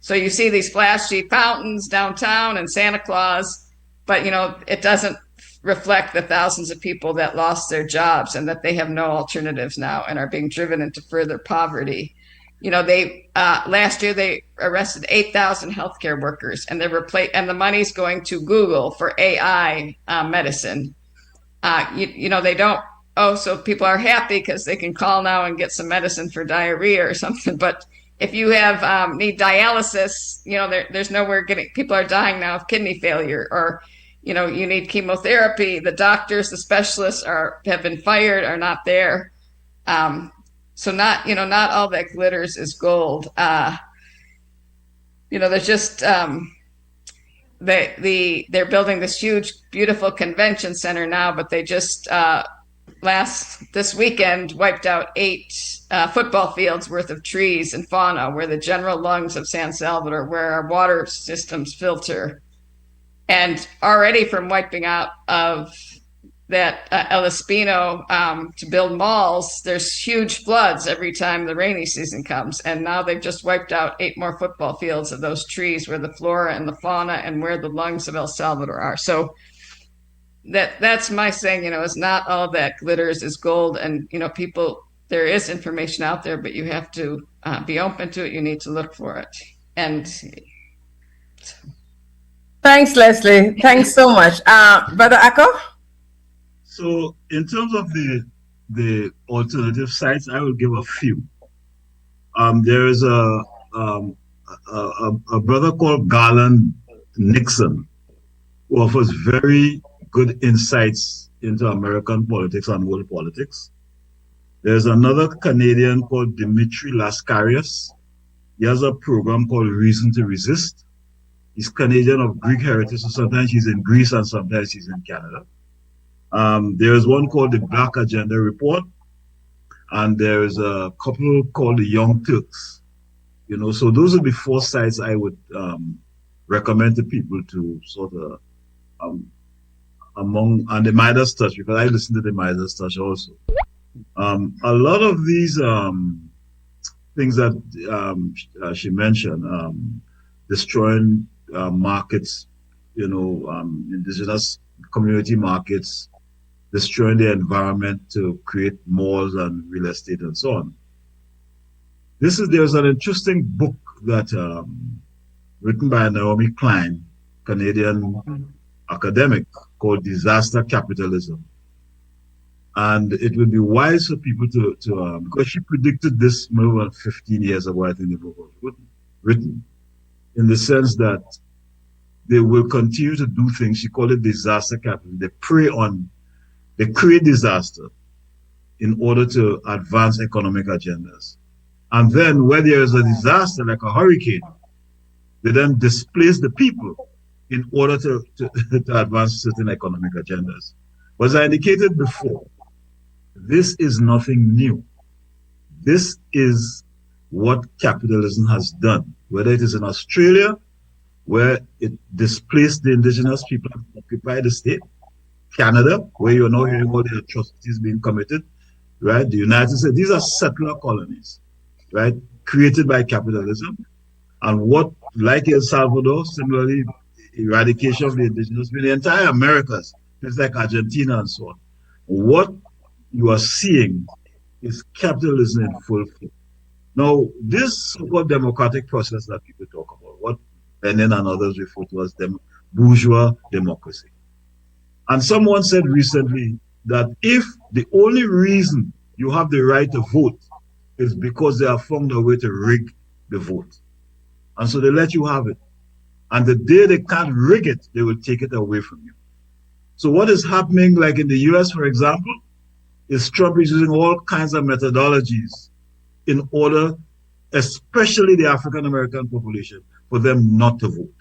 So you see these flashy fountains downtown and Santa Claus, but it doesn't reflect the thousands of people that lost their jobs and that they have no alternatives now and are being driven into further poverty. They last year they arrested 8,000 healthcare workers, and and the money's going to Google for AI medicine. They don't. Oh, so people are happy because they can call now and get some medicine for diarrhea or something. But if you have need dialysis, there's nowhere getting. People are dying now of kidney failure, or you need chemotherapy. The doctors, the specialists have been fired, are not there. So not all that glitters is gold. There's just they're building this huge, beautiful convention center now, but they just this weekend wiped out 8 football fields worth of trees and fauna, where the general lungs of San Salvador, where our water systems filter. And already from wiping out of that El Espino to build malls, there's huge floods every time the rainy season comes. And now they've just wiped out 8 more football fields of those trees where the flora and the fauna and where the lungs of El Salvador are. So that's my saying, is not all that glitters is gold. And, people, there is information out there, but you have to be open to it. You need to look for it. And thanks, Leslie. Thanks so much. Brother Akko? So in terms of the alternative sites, I will give a few. There is a brother called Garland Nixon who offers very good insights into American politics and world politics. There's another Canadian called Dimitri Laskarios. He has a program called Reason to Resist. He's Canadian of Greek heritage, so sometimes he's in Greece and sometimes he's in Canada. There's one called the Black Agenda Report, and there's a couple called the Young Turks. So those are the 4 sites I would recommend to people to sort of and the Midas Touch, because I listen to the Midas Touch also. A lot of these things that she mentioned, destroying markets, indigenous community markets, destroying the environment to create malls and real estate and so on. There's an interesting book that written by Naomi Klein, Canadian academic, called Disaster Capitalism. And it would be wise for people to because she predicted this more than 15 years ago, I think the book was written, in the sense that they will continue to do things. She called it disaster capitalism. They create disaster in order to advance economic agendas. And then where there is a disaster like a hurricane, they then displace the people in order to advance certain economic agendas. As I indicated before, this is nothing new. This is what capitalism has done, whether it is in Australia, where it displaced the indigenous people and occupied the state, Canada, where you're now hearing all the atrocities being committed, right? The United States, these are settler colonies, right? Created by capitalism. And what, like El Salvador, similarly, eradication of the indigenous, in the entire Americas, places like Argentina and so on. What you are seeing is capitalism in full flow. Now, this so-called democratic process that people talk about, what Lenin and others refer to as bourgeois democracy. And someone said recently that if the only reason you have the right to vote is because they have found a way to rig the vote, and so they let you have it, and the day they can't rig it, they will take it away from you. So what is happening, like in the US, for example, is Trump is using all kinds of methodologies in order, especially the African-American population, for them not to vote.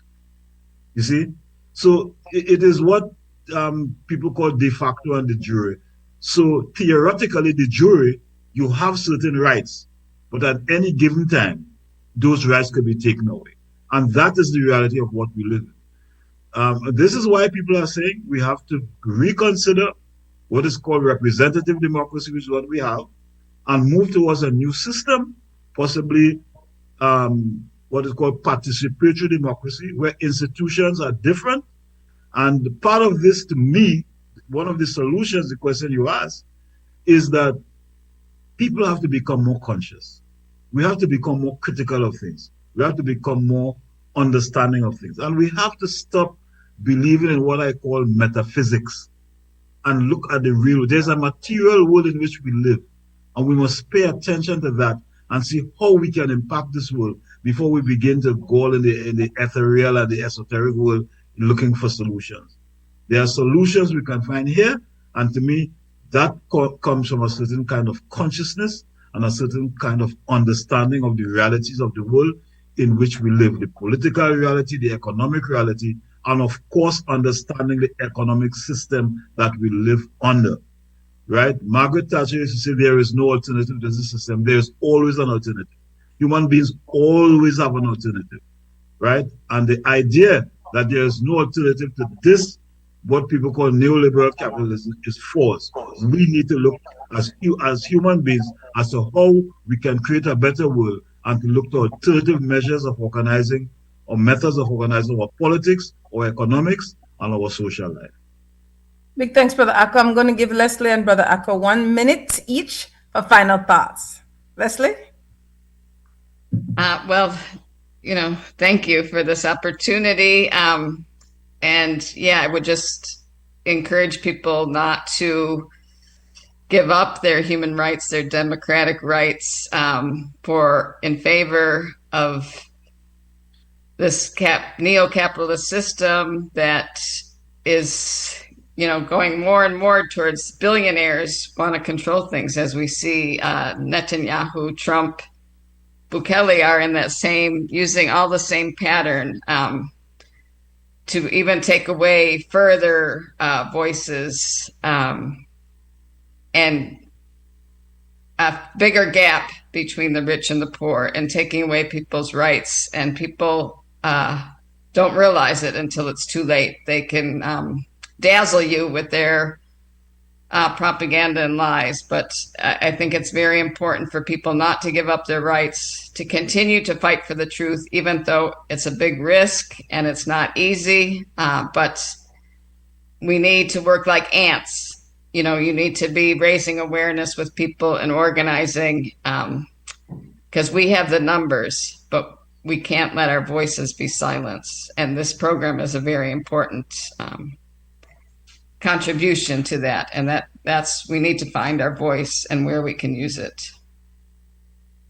You see? So it is what people call de facto and de jure. So theoretically, de jure, you have certain rights, but at any given time, those rights could be taken away. And that is the reality of what we live in. This is why people are saying we have to reconsider what is called representative democracy, which is what we have, and move towards a new system, possibly what is called participatory democracy, where institutions are different. And part of this, to me, one of the solutions, the question you asked, is that people have to become more conscious. We have to become more critical of things. We have to become more understanding of things. And we have to stop believing in what I call metaphysics and look at the real. There's a material world in which we live, and we must pay attention to that and see how we can impact this world before we begin to go in the ethereal and the esoteric world looking for solutions. There are solutions we can find here, and to me, that comes from a certain kind of consciousness and a certain kind of understanding of the realities of the world in which we live, the political reality, the economic reality, and of course, understanding the economic system that we live under, right? Margaret Thatcher used to say there is no alternative to this system. There is always an alternative. Human beings always have an alternative, right? And the idea that there is no alternative to this, what people call neoliberal capitalism, is false. We need to look as human beings as to how we can create a better world and to look to alternative measures of organizing or methods of organizing our politics, our economics, and our social life. Big thanks, Brother Akko. I'm going to give Leslie and Brother Akko 1 minute each for final thoughts. Leslie? Well, thank you for this opportunity. And yeah, I would just encourage people not to give up their human rights, their democratic rights, in favor of this neo-capitalist system that is, going more and more towards billionaires want to control things, as we see Netanyahu, Trump, Bukele are in that using all the same pattern to even take away further voices and a bigger gap between the rich and the poor, and taking away people's rights. And people don't realize it until it's too late. They can dazzle you with their propaganda and lies. But I think it's very important for people not to give up their rights, to continue to fight for the truth, even though it's a big risk and it's not easy. But we need to work like ants. You need to be raising awareness with people and organizing, because we have the numbers, but we can't let our voices be silenced. And this program is a very important contribution to that. And we need to find our voice and where we can use it.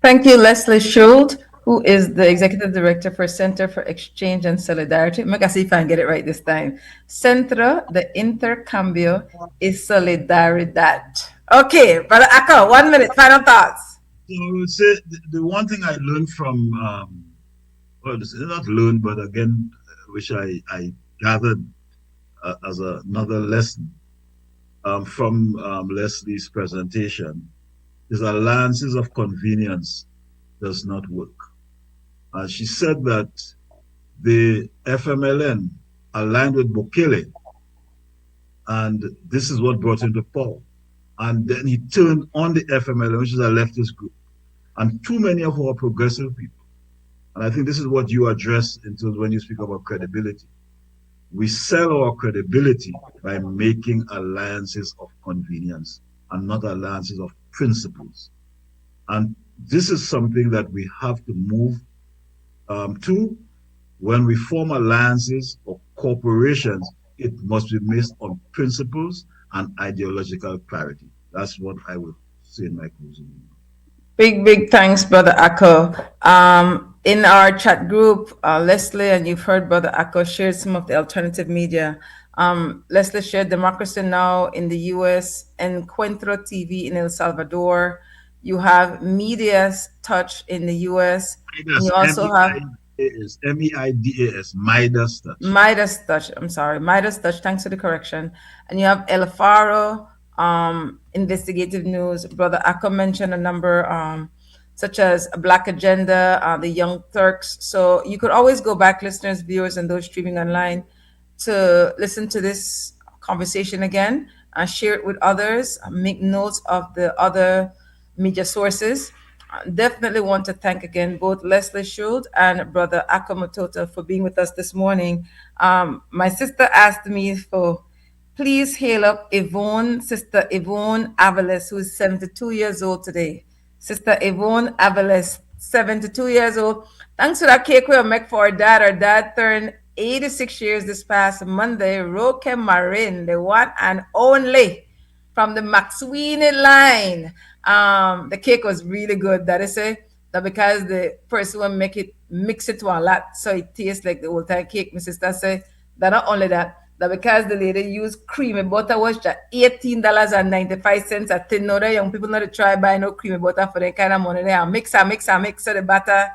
Thank you, Leslie Schuld, who is the Executive Director for Center for Exchange and Solidarity. I'm going to see if I can get it right this time. Centro de Intercambio y Solidaridad. Okay, Brother Akko, 1 minute, final thoughts. So I would say the one thing I learned from, not learned, but again, which I gathered as another lesson from Leslie's presentation, is alliances of convenience does not work. She said that the FMLN aligned with Bukele, and this is what brought him to power. And then he turned on the FMLN, which is a leftist group, and too many of our progressive people. And I think this is what you address when you speak about credibility. We sell our credibility by making alliances of convenience and not alliances of principles. And this is something that we have to move to. When we form alliances or corporations, it must be based on principles and ideological clarity. That's what I would say in my closing. Big thanks, Brother Akko. In our chat group, Leslie, and you've heard Brother Akko shared some of the alternative media. Leslie shared Democracy Now! In the US, Encuentro TV in El Salvador. You have Media's Touch in the US. And you also have MEIDAS, Midas Touch. Midas Touch, I'm sorry, Midas Touch, thanks for the correction. And you have El Faro, Investigative News. Brother Akko mentioned a number. such as Black Agenda, the Young Turks. So you could always go back, listeners, viewers, and those streaming online, to listen to this conversation again, share it with others, make notes of the other media sources. Definitely want to thank again both Leslie Schuld and Brother Ako Mutota for being with us this morning. My sister asked me for please hail up Yvonne, Sister Yvonne Avalos, who is 72 years old today. Sister Yvonne Avalos, 72 years old. Thanks for that cake we make for her dad. Her dad turned 86 years this past Monday. Roque Marin, the one and only from the McSweeney line. The cake was really good. That is it. That because the person will mix it to a lot, so it tastes like the old time cake. My sister said that not only that because the lady used creamy butter, was just $18.95 a tin. Now the young people not to try buy no creamy butter for that kind of money. They mix so the butter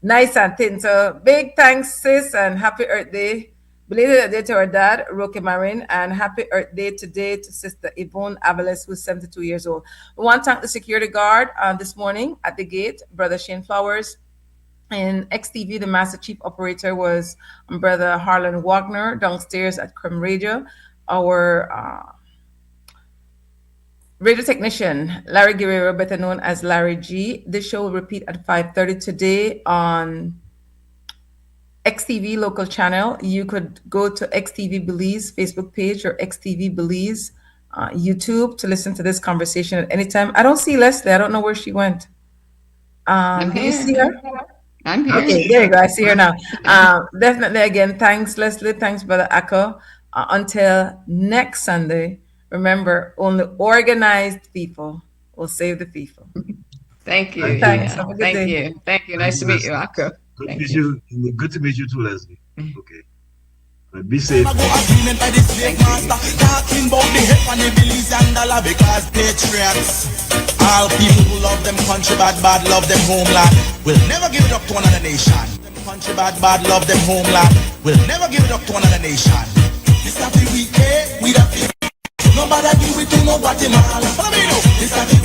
nice and thin. So big thanks, sis, and happy Earth Day. Belated day to our dad, Roque Marin, and happy Earth Day today to Sister Yvonne Avalos, who's 72 years old. We want to thank the security guard this morning at the gate, Brother Shane Flowers. In XTV, the Master Chief Operator was Brother Harlan Wagner downstairs at Creme Radio. Our radio technician, Larry Guerrero, better known as Larry G. This show will repeat at 5:30 today on XTV local channel. You could go to XTV Belize Facebook page or XTV Belize YouTube to listen to this conversation at any time. I don't see Leslie. I don't know where she went. Do you see her? I'm here. Okay, there you go. I see her now. Definitely, again, thanks, Leslie. Thanks, Brother Ako. Until next Sunday, remember, only organized people will save the people. Thank you. Thanks. Have a good day. You. Thank you. Nice to meet you, Ako. Good to meet you too, Leslie. Okay. Be safe. Agreement by the slave master, talking about the hip and the billies and dollar because patriots, all people who love them country bad love them homeland, will never give it up to another nation. Them country bad love them homeland, will never give it up to another nation. This have the weekend, we the nobody do it to no Guatemala. This have the